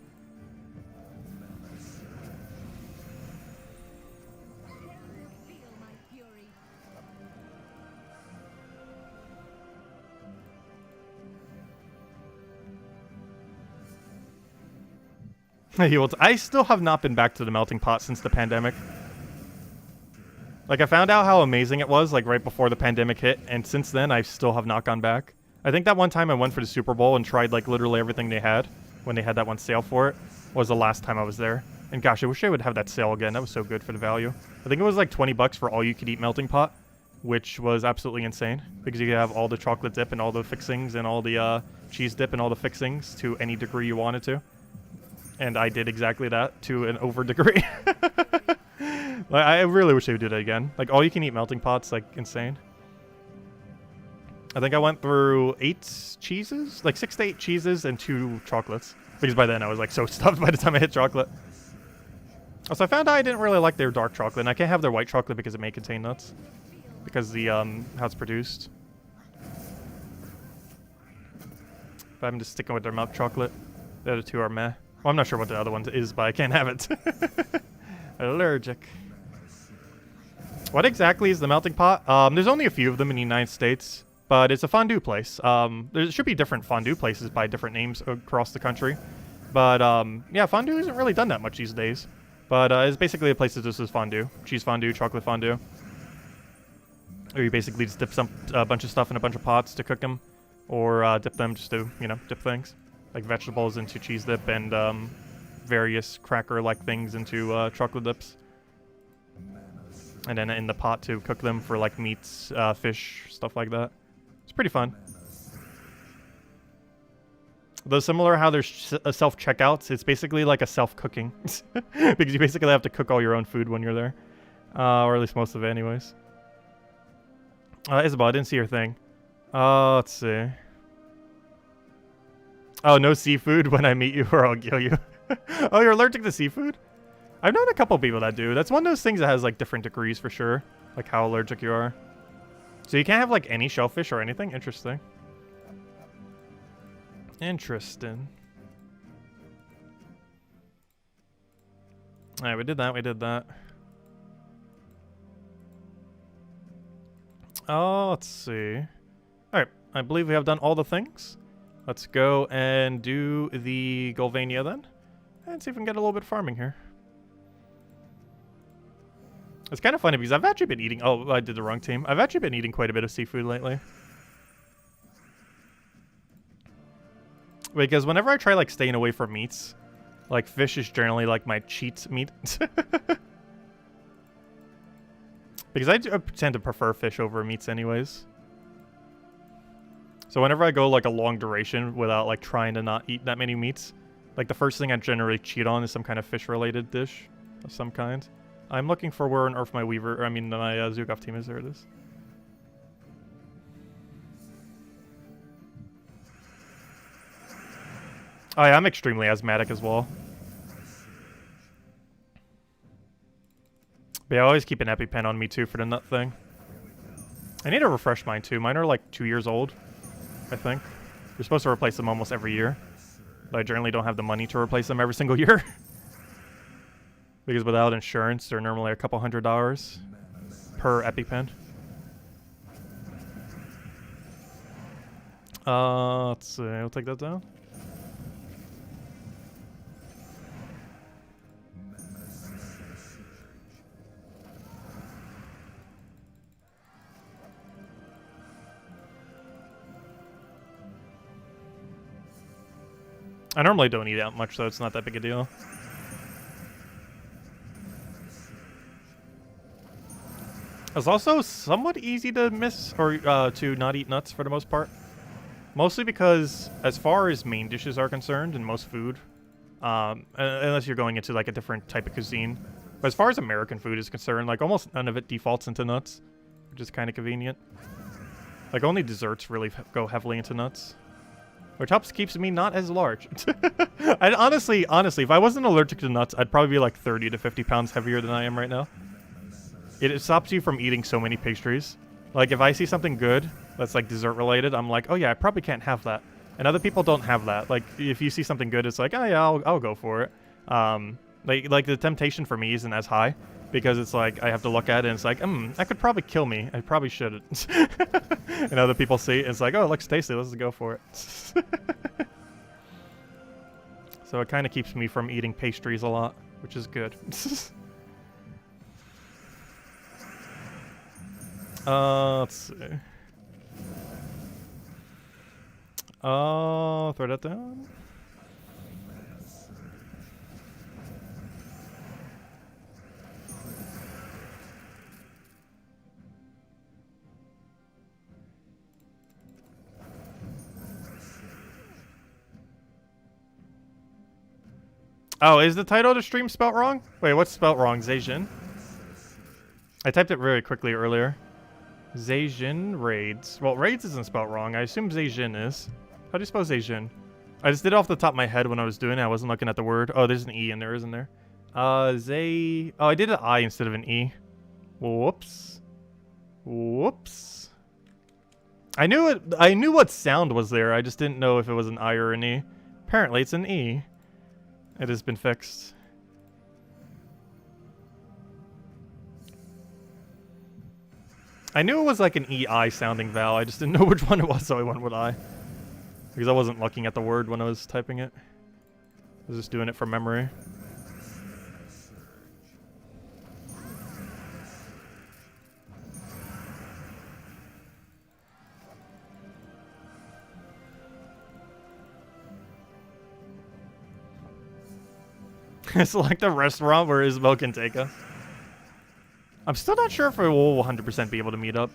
I still have not been back to the melting pot since the pandemic. Like, I found out how amazing it was, like, right before the pandemic hit, and since then, I still have not gone back. I think that one time I went for the Super Bowl and tried, like, literally everything they had, when they had that one sale for it, was the last time I was there. And gosh, I wish I would have that sale again. That was so good for the value. I think it was, like, 20 bucks for all you could eat melting pot, which was absolutely insane, because you could have all the chocolate dip and all the fixings and all the cheese dip and all the fixings to any degree you wanted to. And I did exactly that to an over degree. Like, I really wish they would do that again. Like, all you can eat melting pots, like, insane. I think I went through 8 cheeses, like 6 to 8 cheeses and 2 chocolates. Because by then I was, like, so stuffed by the time I hit chocolate. Also, I found out I didn't really like their dark chocolate, and I can't have their white chocolate because it may contain nuts. Because the, how it's produced. But I'm just sticking with their milk chocolate. The other 2 are meh. Well, I'm not sure what the other one is, but I can't have it. Allergic. What exactly is the melting pot? There's only a few of them in the United States, but it's a fondue place. There should be different fondue places by different names across the country. But, yeah, fondue isn't really done that much these days. But it's basically a place that just does fondue. Cheese fondue, chocolate fondue. Or you basically just dip a bunch of stuff in a bunch of pots to cook them. Or dip them just to, you know, dip things. Like vegetables into cheese dip and various cracker-like things into chocolate dips. And then in the pot to cook them for like meats, fish, stuff like that. It's pretty fun. Though similar how there's self-checkouts, it's basically like a self-cooking. Because you basically have to cook all your own food when you're there. Or at least most of it anyways. Isabel, I didn't see your thing. Let's see. Oh, no seafood when I meet you or I'll kill you. Oh, you're allergic to seafood? I've known a couple people that do. That's one of those things that has like different degrees for sure. Like how allergic you are. So you can't have like any shellfish or anything? Interesting. Interesting. Alright, we did that. Oh, let's see. Alright, I believe we have done all the things. Let's go and do the Golvania then. And see if we can get a little bit of farming here. It's kind of funny because I've actually been eating... Oh, I did the wrong team. I've actually been eating quite a bit of seafood lately. Because whenever I try, like, staying away from meats, like, fish is generally, like, my cheat meat. Because I tend to prefer fish over meats anyways. So whenever I go, like, a long duration without, like, trying to not eat that many meats, Like, the first thing I generally cheat on is some kind of fish-related dish of some kind. I'm looking for where on earth my Weaver, or I mean, my Zugov team is. There it is. Oh yeah, I'm extremely asthmatic as well. But yeah, I always keep an EpiPen on me too for the nut thing. I need to refresh mine too. Mine are like 2 years old, I think. You're supposed to replace them almost every year. But I generally don't have the money to replace them every single year. Because without insurance, they're normally a couple $100 per EpiPen. Let's see, I'll take that down. I normally don't eat that much, so it's not that big a deal. It's also somewhat easy to miss, or to not eat nuts for the most part. Mostly because, as far as main dishes are concerned, in most food, unless you're going into like a different type of cuisine, but as far as American food is concerned, like almost none of it defaults into nuts, which is kind of convenient. Like only desserts really go heavily into nuts. Which helps keeps me not as large. honestly, if I wasn't allergic to nuts, I'd probably be like 30 to 50 pounds heavier than I am right now. It stops you from eating so many pastries. Like, if I see something good that's like dessert related, I'm like, oh yeah, I probably can't have that. And other people don't have that. Like, if you see something good, it's like, oh yeah, I'll go for it. Like the temptation for me isn't as high. Because it's like, I have to look at it and it's like, that could probably kill me. I probably shouldn't. And other people see it and it's like, oh, it looks tasty. Let's go for it. So it kind of keeps me from eating pastries a lot, which is good. Let's see. Throw that down. Oh, is the title of the stream spelt wrong? Wait, what's spelt wrong? Zaejin? I typed it very quickly earlier. Zaejin raids. Well, raids isn't spelt wrong. I assume Zaejin is. How do you spell Zaejin? I just did it off the top of my head when I was doing it. I wasn't looking at the word. Oh, there's an E in there, isn't there? Oh, I did an I instead of an E. Whoops. Whoops. I knew what sound was there. I just didn't know if it was an I or an E. Apparently, it's an E. It has been fixed. I knew it was like an EI sounding vowel. I just didn't know which one it was, so I went with I. Because I wasn't looking at the word when I was typing it. I was just doing it from memory. It's like the restaurant where Isabel can take us. I'm still not sure if I will 100% be able to meet up.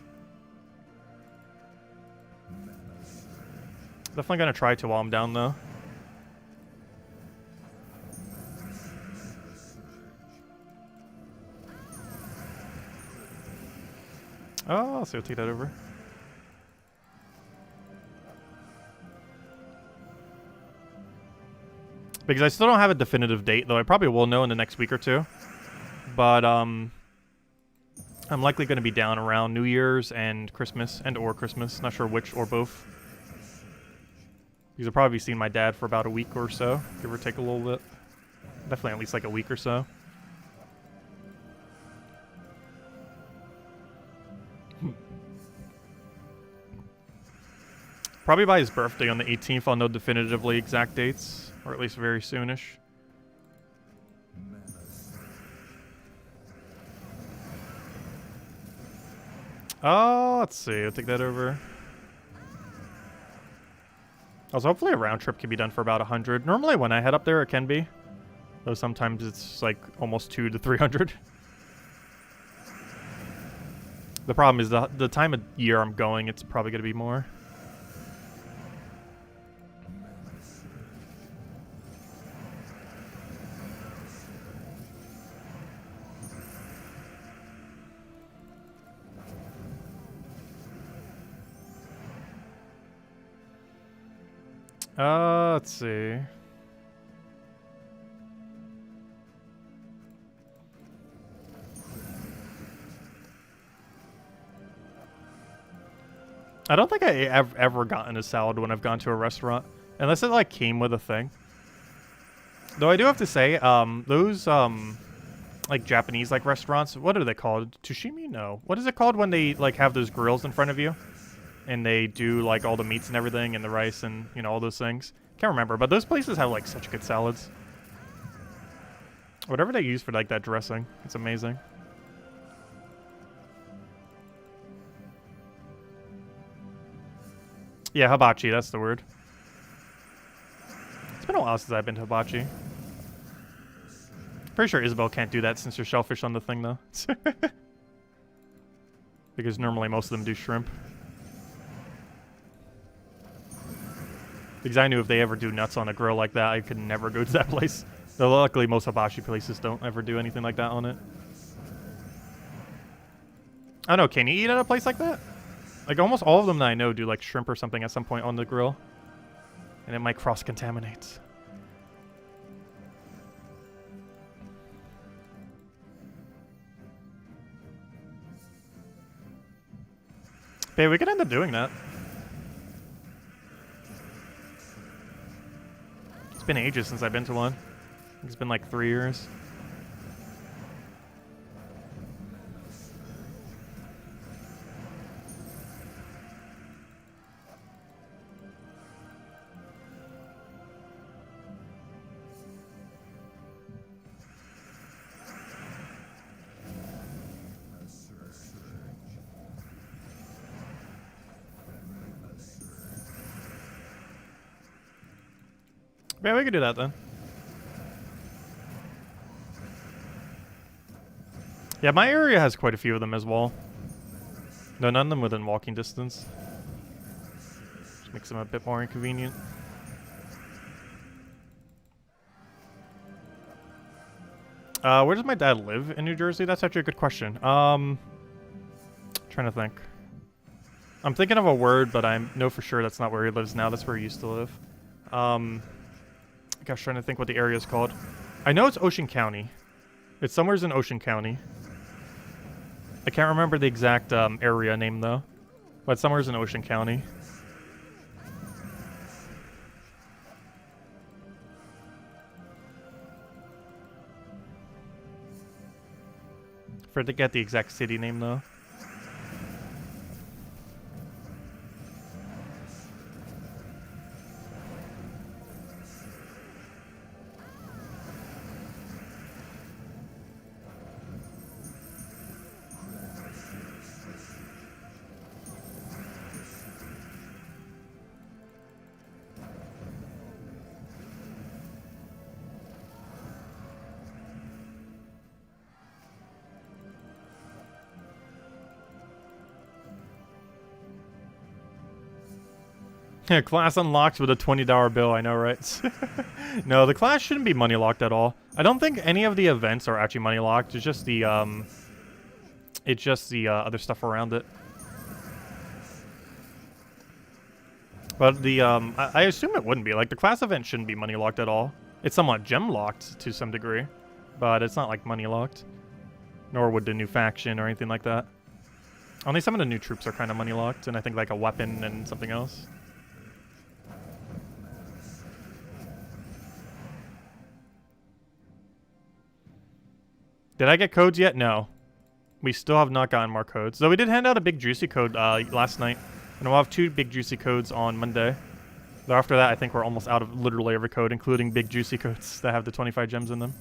Definitely gonna try to while I'm down though. Oh, so I'll take that over. Because I still don't have a definitive date, though I probably will know in the next week or two. But, I'm likely going to be down around New Year's and Christmas, or Christmas. Not sure which or both. Because I'll probably be seeing my dad for about a week or so, give or take a little bit. Definitely at least like a week or so. Probably by his birthday on the 18th, I'll know definitively exact dates. Or at least very soonish. Oh, let's see. I'll take that over. Also, hopefully a round trip can be done for about 100. Normally when I head up there, it can be. Though sometimes it's like almost 200 to 300. The problem is the time of year I'm going, it's probably going to be more. Let's see. I don't think I ever gotten a salad when I've gone to a restaurant, unless it like came with a thing. Though I do have to say, those like Japanese like restaurants, what are they called? Tushimi? No. What is it called when they like have those grills in front of you, and they do like all the meats and everything, and the rice and you know all those things? Can't remember, but those places have like such good salads. Whatever they use for like that dressing, it's amazing. Yeah, hibachi, that's the word. It's been a while since I've been to hibachi. Pretty sure Isabel can't do that since there's shellfish on the thing, though. Because normally most of them do shrimp. Because I knew if they ever do nuts on a grill like that, I could never go to that place. Though luckily most hibachi places don't ever do anything like that on it. I don't know, can you eat at a place like that? Like, almost all of them that I know do, like, shrimp or something at some point on the grill. And it might cross-contaminate. But yeah, we could end up doing that. It's been ages since I've been to one. It's been, like, 3 years. Yeah, we could do that then. Yeah, my area has quite a few of them as well. No, none of them within walking distance. Just makes them a bit more inconvenient. Where does my dad live in New Jersey? That's actually a good question. Trying to think. I'm thinking of a word, but I know for sure that's not where he lives now. That's where he used to live. Gosh, trying to think what the area is called. I know it's Ocean County. It's somewhere in Ocean County. I can't remember the exact area name though, but somewhere in Ocean County. To get the exact city name though. Yeah, class unlocked with a $20 bill, I know, right? No, the class shouldn't be money locked at all. I don't think any of the events are actually money locked. It's just the other stuff around it. But the I assume it wouldn't be. Like, the class event shouldn't be money locked at all. It's somewhat gem locked to some degree, but it's not like money locked. Nor would the new faction or anything like that. Only some of the new troops are kind of money locked, and I think like a weapon and something else. Did I get codes yet? No. We still have not gotten more codes. Though we did hand out a big juicy code last night. And we'll have 2 big juicy codes on Monday. Though after that, I think we're almost out of literally every code, including big juicy codes that have the 25 gems in them.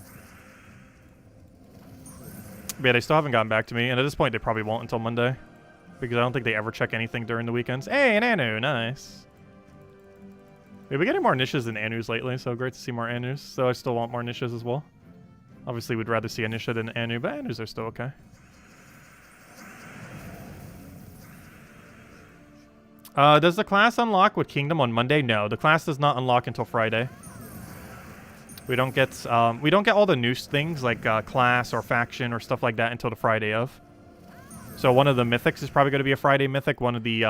But yeah, they still haven't gotten back to me. And at this point, they probably won't until Monday. Because I don't think they ever check anything during the weekends. Hey, an Anu, nice. We've been getting more niches than Anus lately, so great to see more Anus. So I still want more niches as well. Obviously, we'd rather see a Nisha than Anu, but Anus are still okay. Does the class unlock with Kingdom on Monday? No, the class does not unlock until Friday. We don't get all the new things like class or faction or stuff like that until the Friday of. So one of the mythics is probably going to be a Friday mythic. One of the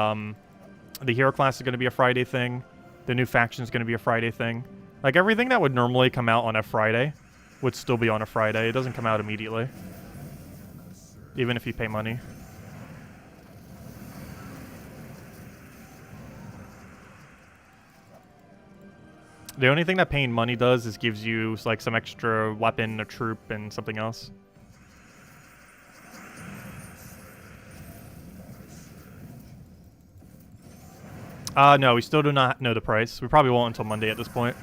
hero class is going to be a Friday thing. The new faction is going to be a Friday thing. Like, everything that would normally come out on a Friday would still be on a Friday. It doesn't come out immediately. Even if you pay money. The only thing that paying money does is gives you, like, some extra weapon, a troop, and something else. No, we still do not know the price. We probably won't until Monday at this point.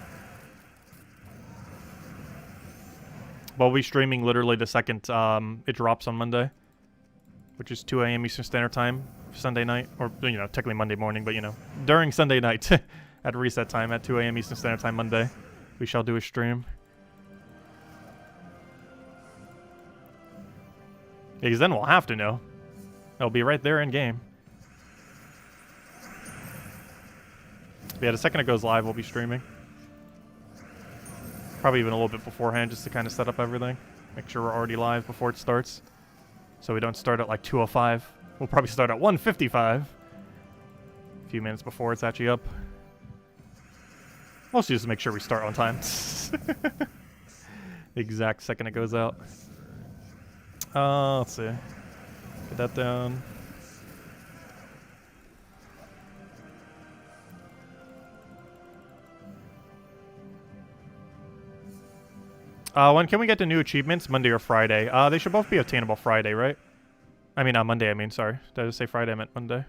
But we'll be streaming literally the second it drops on Monday. Which is 2 a.m. Eastern Standard Time, Sunday night. Or, you know, technically Monday morning, but, you know, during Sunday night. At reset time at 2 a.m. Eastern Standard Time Monday. We shall do a stream. Because then we'll have to know. It'll be right there in game. Yeah, the second it goes live, we'll be streaming. Probably even a little bit beforehand just to kind of set up everything. Make sure we're already live before it starts. So we don't start at like 2:05. We'll probably start at 1:55. A few minutes before it's actually up. Mostly just to make sure we start on time. The exact second it goes out. Let's see. Get that down. When can we get the new achievements? Monday or Friday? They should both be attainable Friday, right? I mean, Monday, sorry. Did I just say Friday? I meant Monday.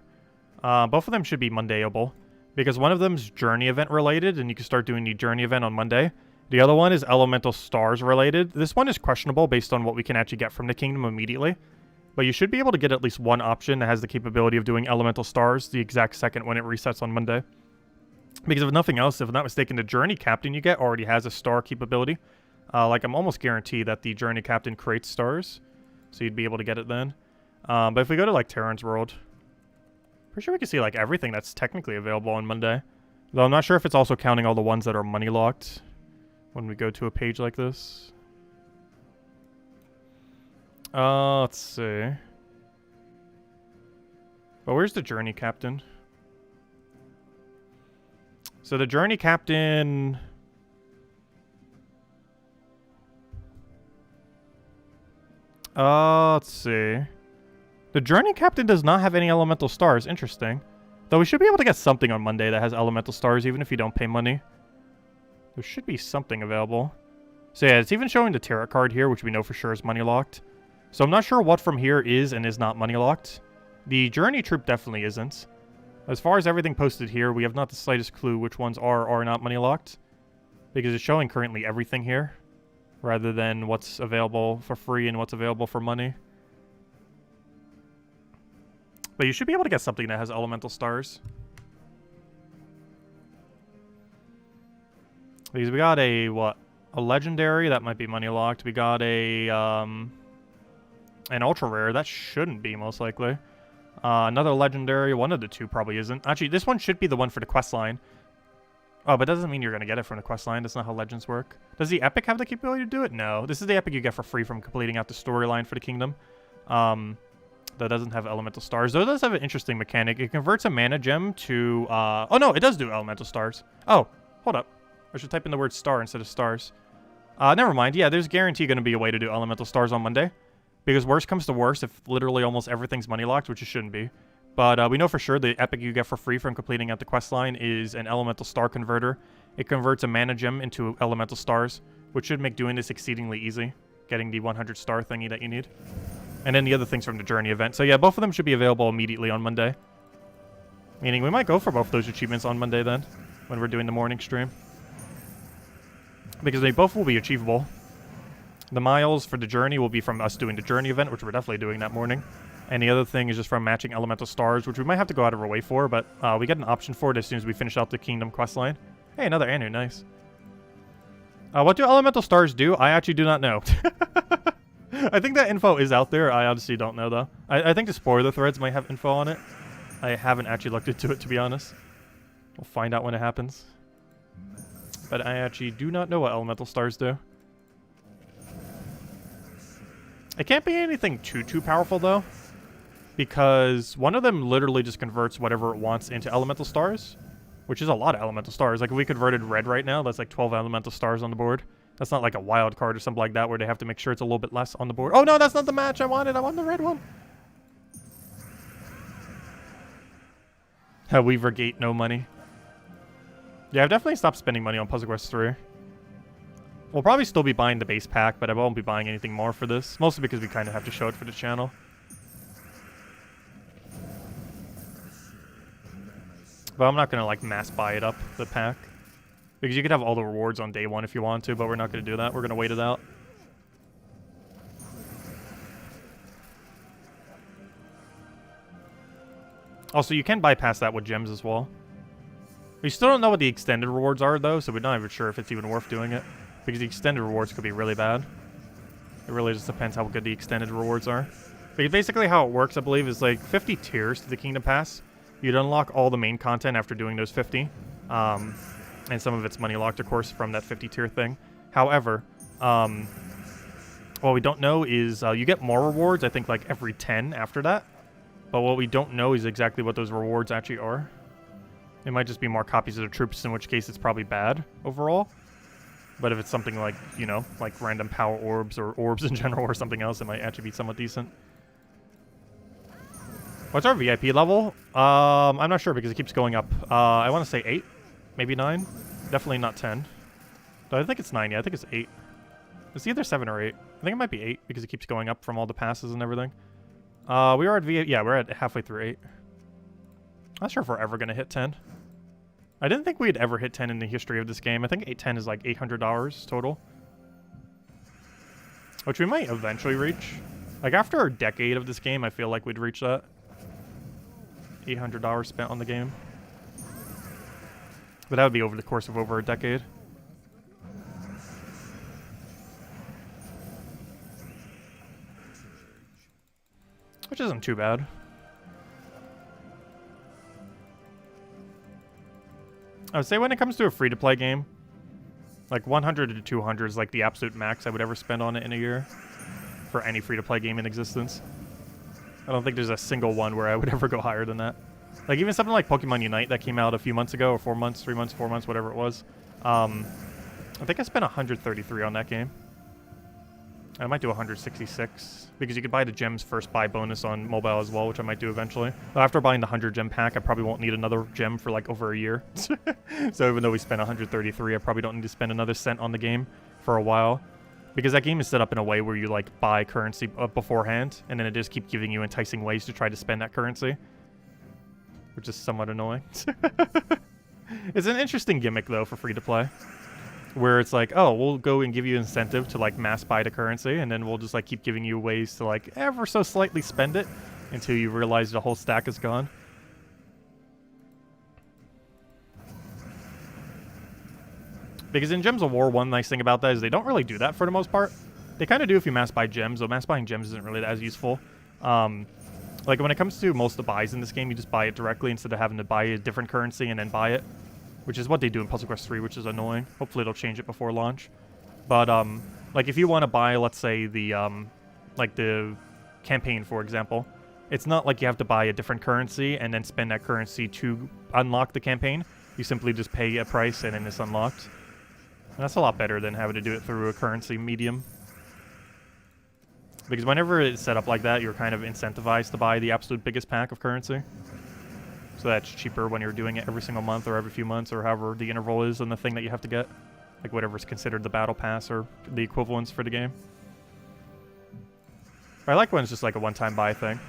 Both of them should be Mondayable. Because one of them's journey event related, and you can start doing the journey event on Monday. The other one is elemental stars related. This one is questionable based on what we can actually get from the kingdom immediately. But you should be able to get at least one option that has the capability of doing elemental stars the exact second when it resets on Monday. Because if nothing else, if I'm not mistaken, the journey captain you get already has a star capability. Like, I'm almost guaranteed that the journey captain creates stars. So you'd be able to get it then. But if we go to, like, Terran's World... Pretty sure we can see, like, everything that's technically available on Monday. Though I'm not sure if it's also counting all the ones that are money locked when we go to a page like this. Let's see. But where's the Journey Captain? So the Journey Captain... let's see. The Journey Captain does not have any elemental stars. Interesting. Though we should be able to get something on Monday that has elemental stars, even if you don't pay money. There should be something available. So yeah, it's even showing the tarot card here, which we know for sure is money locked. So I'm not sure what from here is and is not money locked. The Journey Troop definitely isn't. As far as everything posted here, we have not the slightest clue which ones are or are not money locked. Because it's showing currently everything here, rather than what's available for free and what's available for money. But you should be able to get something that has elemental stars. Because we got a, what? A legendary, that might be money locked. We got a, an ultra rare, that shouldn't be most likely. Another legendary, one of the two probably isn't. Actually, this one should be the one for the quest line. Oh, but that doesn't mean you're going to get it from the quest line. That's not how legends work. Does the epic have the capability to do it? No. This is the epic you get for free from completing out the storyline for the kingdom. That doesn't have elemental stars. Though it does have an interesting mechanic. It converts a mana gem to... oh, no, it does do elemental stars. Oh, hold up. I should type in the word star instead of stars. Never mind. Yeah, there's guaranteed going to be a way to do elemental stars on Monday. Because worst comes to worst if literally almost everything's money locked, which it shouldn't be. But we know for sure the epic you get for free from completing out the quest line is an elemental star converter. It converts a mana gem into elemental stars, which should make doing this exceedingly easy. Getting the 100 star thingy that you need. And then the other things from the journey event. So yeah, both of them should be available immediately on Monday. Meaning we might go for both those achievements on Monday then, when we're doing the morning stream. Because they both will be achievable. The miles for the journey will be from us doing the journey event, which we're definitely doing that morning. And the other thing is just from matching elemental stars, which we might have to go out of our way for, but we get an option for it as soon as we finish out the kingdom quest line. Hey, another Anu, nice. What do elemental stars do? I actually do not know. I think that info is out there. I honestly don't know, though. I think the spoiler threads might have info on it. I haven't actually looked into it, to be honest. We'll find out when it happens. But I actually do not know what elemental stars do. It can't be anything too powerful, though. Because one of them literally just converts whatever it wants into elemental stars. which is a lot of elemental stars. Like, if we converted red right now, that's like 12 elemental stars on the board. That's not like a wild card or something like that where they have to make sure it's a little bit less on the board. Oh, no, that's not the match I wanted. I want the red one. Weaver Gate, no money. Yeah, I've definitely stopped spending money on Puzzle Quest 3. We'll probably still be buying the base pack, but I won't be buying anything more for this. Mostly because we kind of have to show it for the channel. But I'm not going to, like, mass buy it up, the pack. Because you could have all the rewards on day one if you want to, but we're not going to do that. We're going to wait it out. Also, you can bypass that with gems as well. We still don't know what the extended rewards are, though, so we're not even sure if it's even worth doing it. Because the extended rewards could be really bad. It really just depends how good the extended rewards are. But basically how it works, I believe, is like 50 tiers to the Kingdom Pass. You'd unlock all the main content after doing those 50. And some of it's money locked, of course, from that 50 tier thing. However, what we don't know is you get more rewards, I think, like every 10 after that. But what we don't know is exactly what those rewards actually are. It might just be more copies of the troops, in which case it's probably bad overall. But if it's something like, you know, like random power orbs or orbs in general or something else, it might actually be somewhat decent. What's our VIP level? I'm not sure because it keeps going up. I want to say 8, maybe 9. Definitely not 10. But I think it's 9, yeah, I think it's 8. It's either 7 or 8. I think it might be 8 because it keeps going up from all the passes and everything. We are at VIP, yeah, we're at halfway through 8. Not sure if we're ever going to hit 10. I didn't think we'd ever hit 10 in the history of this game. I think 10 is like $800 total. Which we might eventually reach. Like, after a decade of this game, I feel like we'd reach that. $800 spent on the game. But that would be over the course of over a decade. Which isn't too bad. I would say when it comes to a free-to-play game, like 100 to 200 is like the absolute max I would ever spend on it in a year for any free-to-play game in existence. I don't think there's a single one where I would ever go higher than that. Like even something like Pokemon Unite that came out a few months ago, or 4 months, 3 months, 4 months, whatever it was. I think I spent 133 on that game. I might do 166 because you could buy the gems first buy bonus on mobile as well, which I might do eventually. But after buying the 100 gem pack, I probably won't need another gem for like over a year. So even though we spent 133, I probably don't need to spend another cent on the game for a while. Because that game is set up in a way where you like buy currency beforehand, and then it just keeps giving you enticing ways to try to spend that currency. Which is somewhat annoying. It's an interesting gimmick though for free to play. Where it's like, oh, we'll go and give you incentive to like mass buy the currency, and then we'll just like keep giving you ways to like ever so slightly spend it until you realize the whole stack is gone. Because in Gems of War, one nice thing about that is they don't really do that for the most part. They kind of do if you mass buy gems, though mass buying gems isn't really as useful. Like when it comes to most of the buys in this game, you just buy it directly instead of having to buy a different currency and then buy it. Which is what they do in Puzzle Quest 3, which is annoying. Hopefully they'll change it before launch. But, like, if you want to buy, let's say, the, like, the campaign, for example, it's not like you have to buy a different currency and then spend that currency to unlock the campaign. You simply just pay a price and then it's unlocked. And that's a lot better than having to do it through a currency medium. Because whenever it's set up like that, you're kind of incentivized to buy the absolute biggest pack of currency. So that's cheaper when you're doing it every single month or every few months or however the interval is on the thing that you have to get. Like whatever's considered the battle pass or the equivalents for the game. But I like when it's just like a one-time buy thing.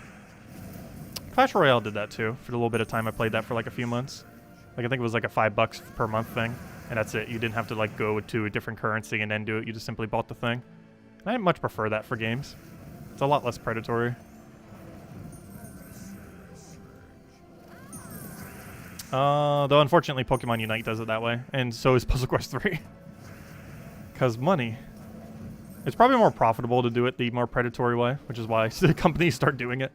Clash Royale did that too. For the little bit of time I played that for like a few months. Like I think it was like a $5 per month thing. And that's it. You didn't have to like go to a different currency and then do it. You just simply bought the thing. And I much prefer that for games. It's a lot less predatory. Though unfortunately Pokemon Unite does it that way, and so is Puzzle Quest 3. Because money. It's probably more profitable to do it the more predatory way, which is why the companies start doing it.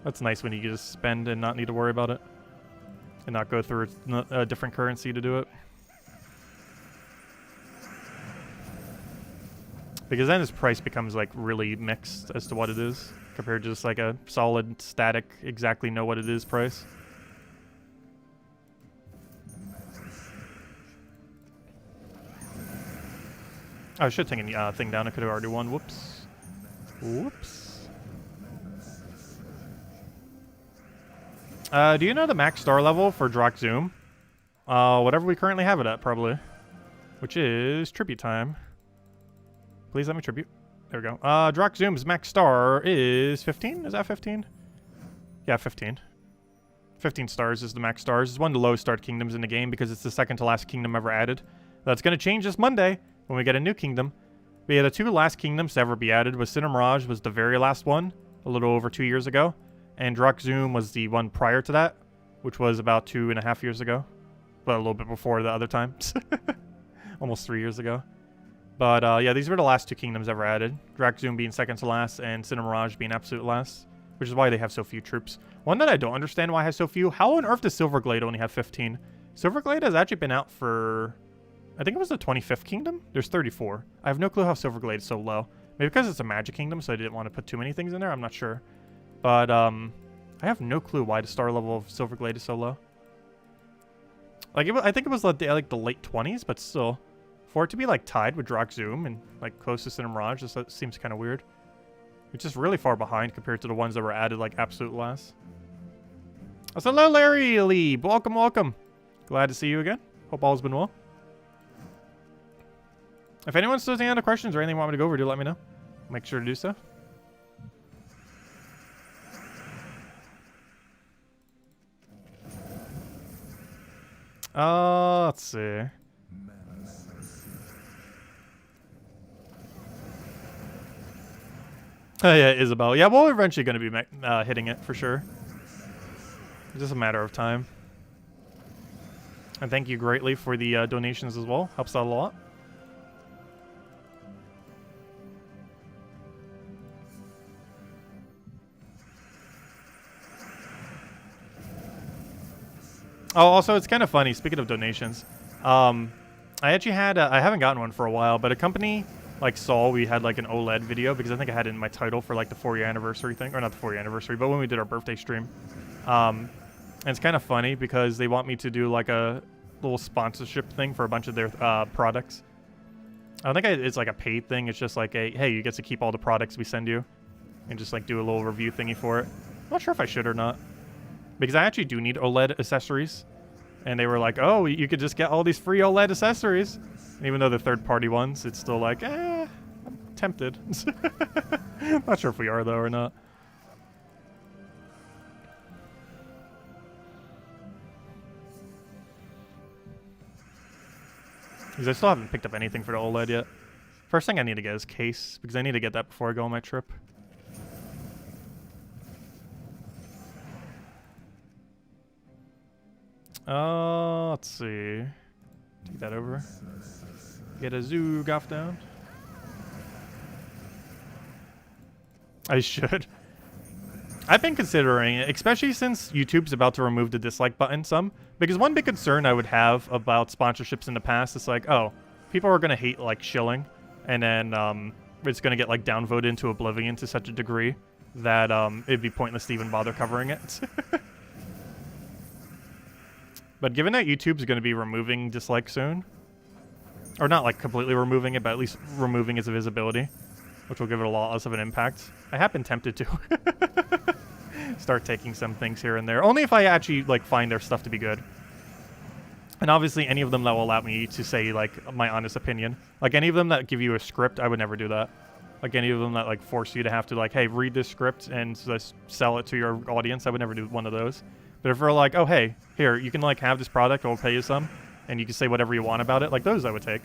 That's nice when you can just spend and not need to worry about it. And not go through a different currency to do it. Because then its price becomes like really mixed as to what it is, compared to just like a solid, static, exactly know what it is price. I should take a thing down. I could have already won. Whoops. Whoops. Do you know the max star level for Drak Zoom? Whatever we currently have it at, probably. Which is tribute time. Please let me tribute. There we go. Drak Zoom's max star is 15? Is that 15? Yeah, 15. 15 stars is the max stars. It's one of the lowest starred kingdoms in the game because it's the second to last kingdom ever added. That's going to change this Monday when we get a new kingdom. But yeah, the two last kingdoms to ever be added was Sin and Mirage was the very last one, a little over 2 years ago. And Drak Zoom was the one prior to that, which was about 2.5 years ago. But a little bit before the other times. Almost 3 years ago. But yeah, these were the last two kingdoms ever added. Drak Zoom being second to last and Sin and Mirage being absolute last. Which is why they have so few troops. One that I don't understand why it has so few. How on earth does Silverglade only have 15? Silverglade has actually been out for... I think it was the 25th kingdom? There's 34. I have no clue how Silverglade is so low. Maybe because it's a magic kingdom, so I didn't want to put too many things in there. I'm not sure. But I have no clue why the star level of Silverglade is so low. Like, I think it was like the late 20s, but still. For it to be like tied with Drak Zoom and like close to Sin and Mirage, this seems kind of weird. It's just really far behind compared to the ones that were added like absolute last. Oh, so hello, Larry Lieb. Welcome, welcome. Glad to see you again. Hope all's been well. If anyone's still any other questions or anything you want me to go over, do let me know. Make sure to do so. Let's see. Oh yeah, Isabel. Yeah, we're eventually going to be hitting it for sure. It's just a matter of time. And thank you greatly for the donations as well. Helps out a lot. Oh, also, it's kind of funny. Speaking of donations, I actually had I haven't gotten one for a while, but a company like saw we had like an OLED video because I think I had it in my title for like the 4-year anniversary thing, or not the 4-year anniversary, but when we did our birthday stream. And it's kind of funny because they want me to do like a little sponsorship thing for a bunch of their products. I don't think it's like a paid thing. It's just like a, hey, you get to keep all the products we send you, and just like do a little review thingy for it. I'm not sure if I should or not. Because I actually do need OLED accessories. And they were like, oh, you could just get all these free OLED accessories. And even though they're third-party ones, it's still like, I'm tempted. Not sure if we are, though, or not. Because I still haven't picked up anything for the OLED yet. First thing I need to get is case, because I need to get that before I go on my trip. Let's see. Take that over. Get a Zoogoff down. I should. I've been considering it, especially since YouTube's about to remove the dislike button some. Because one big concern I would have about sponsorships in the past is like, oh, people are going to hate like shilling. And then it's going to get like downvoted into oblivion to such a degree that it'd be pointless to even bother covering it. But given that YouTube's going to be removing dislike soon, or not like completely removing it, but at least removing its visibility, which will give it a lot less of an impact, I have been tempted to start taking some things here and there. Only if I actually like find their stuff to be good. And obviously any of them that will allow me to say like my honest opinion. Like any of them that give you a script, I would never do that. Like any of them that like force you to have to like, hey, read this script and just sell it to your audience, I would never do one of those. But if we're like, oh, hey, here, you can like have this product, I'll pay you some, and you can say whatever you want about it, like those I would take.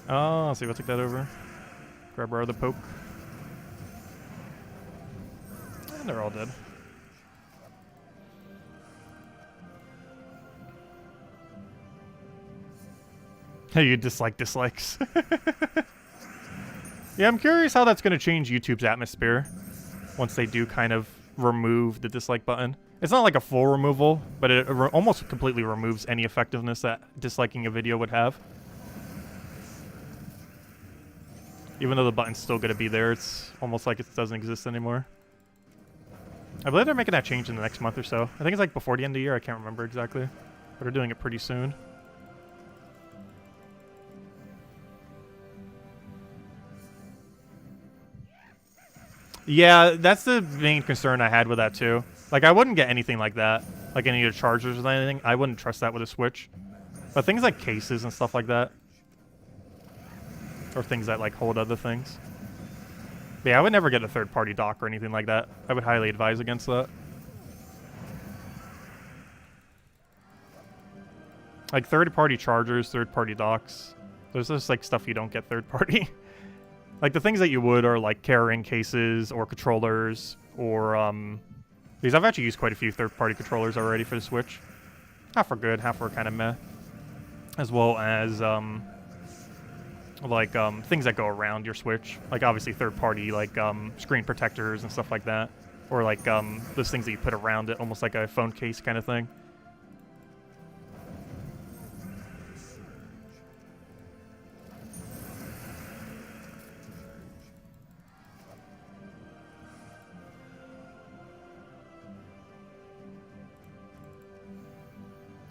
Oh, let's see, we'll take that over. Grab our other poke. And they're all dead. Hey, you dislike dislikes. Yeah, I'm curious how that's going to change YouTube's atmosphere once they do kind of remove the dislike button. It's not like a full removal, but it almost completely removes any effectiveness that disliking a video would have. Even though the button's still going to be there, it's almost like it doesn't exist anymore. I believe they're making that change in the next month or so. I think it's like before the end of the year. I can't remember exactly. But they're doing it pretty soon. Yeah, that's the main concern I had with that too. Like, I wouldn't get anything like that. Like any of the chargers or anything. I wouldn't trust that with a Switch. But things like cases and stuff like that. Or things that, like, hold other things. But yeah, I would never get a third-party dock or anything like that. I would highly advise against that. Like, third-party chargers, third-party docks. There's just, like, stuff you don't get third-party. Like, the things that you would are, like, carrying cases or controllers or, because I've actually used quite a few third-party controllers already for the Switch. Half are good, half are kind of meh. As well as, things that go around your Switch. Like, obviously, third-party, like, screen protectors and stuff like that. Or, like, those things that you put around it, almost like a phone case kind of thing.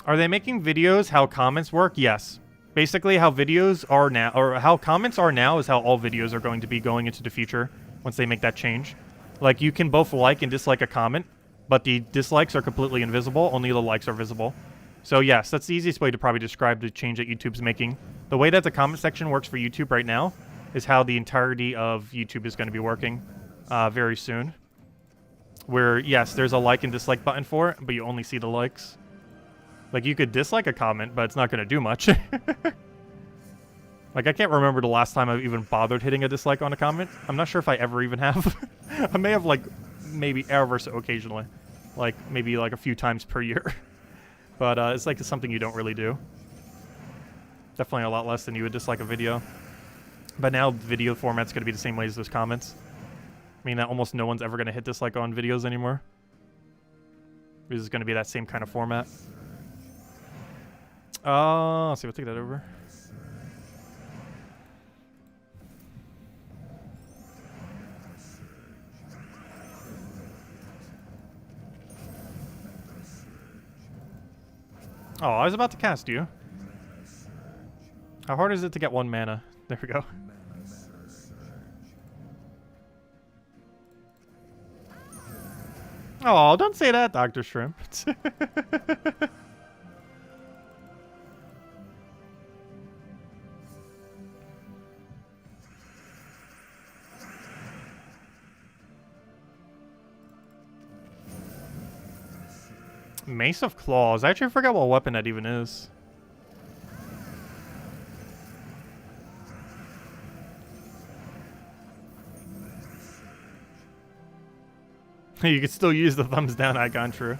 Are they making videos how comments work? Yes. Basically, how videos are now, or how comments are now, is how all videos are going to be going into the future once they make that change. Like, you can both like and dislike a comment, but the dislikes are completely invisible. Only the likes are visible. So, yes, that's the easiest way to probably describe the change that YouTube's making. The way that the comment section works for YouTube right now is how the entirety of YouTube is going to be working very soon. Where, yes, there's a like and dislike button for it, but you only see the likes. Like, you could dislike a comment, but it's not going to do much. Like, I can't remember the last time I've even bothered hitting a dislike on a comment. I'm not sure if I ever even have. I may have, like, maybe ever so occasionally. Like, maybe, like, a few times per year. But it's, like, something you don't really do. Definitely a lot less than you would dislike a video. But now, video format's going to be the same way as those comments. I mean, almost no one's ever going to hit dislike on videos anymore. This is going to be that same kind of format. Let's see, we'll take that over. Oh, I was about to cast you. How hard is it to get 1 mana? There we go. Oh, don't say that, Dr. Shrimp. Mace of Claws. I actually forgot what weapon that even is. You could still use the thumbs down icon, true.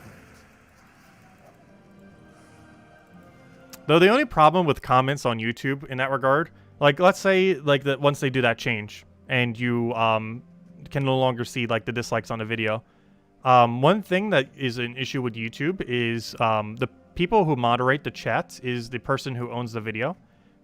Though the only problem with comments on YouTube in that regard, like, let's say, like, that once they do that change, and you can no longer see, like, the dislikes on a video. One thing that is an issue with YouTube is the people who moderate the chat is the person who owns the video.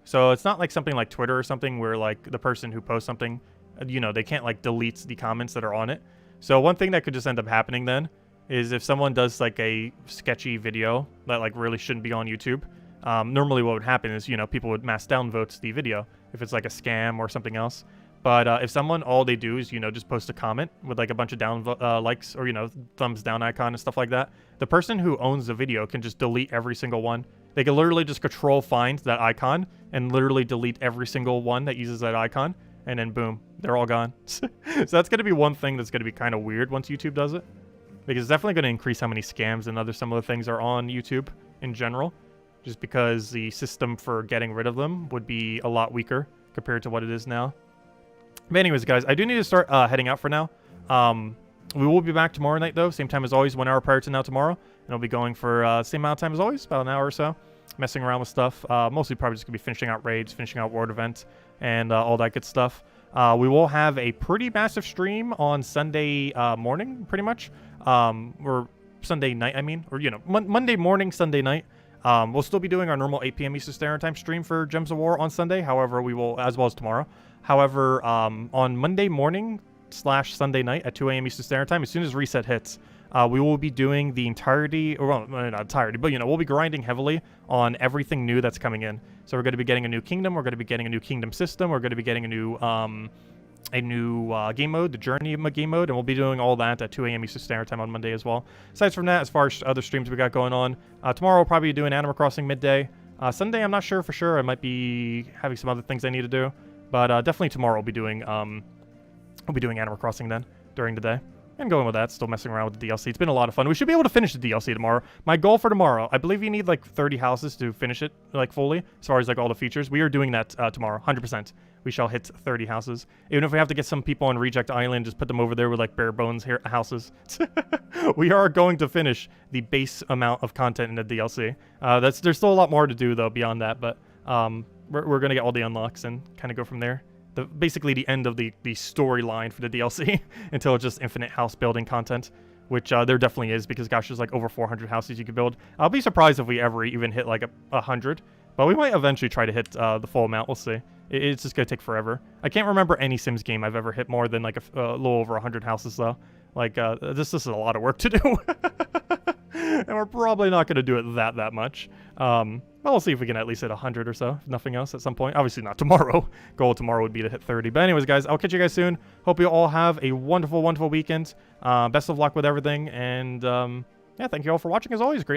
So it's not like something like Twitter or something where, like, the person who posts something, you know, they can't, like, delete the comments that are on it. So one thing that could just end up happening then is if someone does, like, a sketchy video that, like, really shouldn't be on YouTube, normally what would happen is, you know, people would mass downvote the video if it's, like, a scam or something else. But if someone, all they do is, you know, just post a comment with, like, a bunch of down likes or, you know, thumbs down icon and stuff like that, the person who owns the video can just delete every single one. They can literally just control find that icon and literally delete every single one that uses that icon. And then, boom, they're all gone. So that's going to be one thing that's going to be kind of weird once YouTube does it. Because it's definitely going to increase how many scams and other similar things are on YouTube in general. Just because the system for getting rid of them would be a lot weaker compared to what it is now. But anyways, guys, I do need to start heading out for now. We will be back tomorrow night, though. Same time as always, 1 hour prior to now tomorrow. And I'll be going for the same amount of time as always, about an hour or so. Messing around with stuff. Mostly probably just going to be finishing out raids, finishing out world events, and all that good stuff. We will have a pretty massive stream on Sunday morning, pretty much. Or Sunday night, I mean. Or, you know, Monday morning, Sunday night. We'll still be doing our normal 8 p.m. Eastern Standard Time stream for Gems of War on Sunday. However, we will, as well as tomorrow. However, on Monday morning / Sunday night at 2 a.m. Eastern Standard Time, as soon as reset hits, we will be doing the entirety, or well, not entirety, but, you know, we'll be grinding heavily on everything new that's coming in. So we're going to be getting a new kingdom, we're going to be getting a new kingdom system, we're going to be getting a new game mode, the Journey game mode, and we'll be doing all that at 2 a.m. Eastern Standard Time on Monday as well. Aside from that, as far as other streams we got going on, tomorrow we'll probably be doing Animal Crossing midday. Sunday, I'm not sure for sure. I might be having some other things I need to do, but definitely tomorrow we'll be doing Animal Crossing then during the day. And going with that, still messing around with the DLC. It's been a lot of fun. We should be able to finish the DLC tomorrow. My goal for tomorrow, I believe you need like 30 houses to finish it like fully, as far as like all the features. We are doing that tomorrow, 100%. We shall hit 30 houses. Even if we have to get some people on Reject Island, just put them over there with like bare bones houses. We are going to finish the base amount of content in the DLC. There's still a lot more to do though beyond that, but we're gonna get all the unlocks and kind of go from there. Basically the end of the storyline for the DLC until it's just infinite house building content, which there definitely is, because gosh, there's like over 400 houses you could build. I'll be surprised if we ever even hit like 100, but we might eventually try to hit the full amount. We'll see. It's just gonna take forever. I can't remember any Sims game I've ever hit more than like a little over 100 houses though. Like this is a lot of work to do. And we're probably not going to do it that much. Well, we'll see if we can at least hit 100 or so, if nothing else, at some point. Obviously not tomorrow. Goal tomorrow would be to hit 30. But anyways, guys, I'll catch you guys soon. Hope you all have a wonderful, wonderful weekend. Best of luck with everything. And yeah, thank you all for watching as always. Great.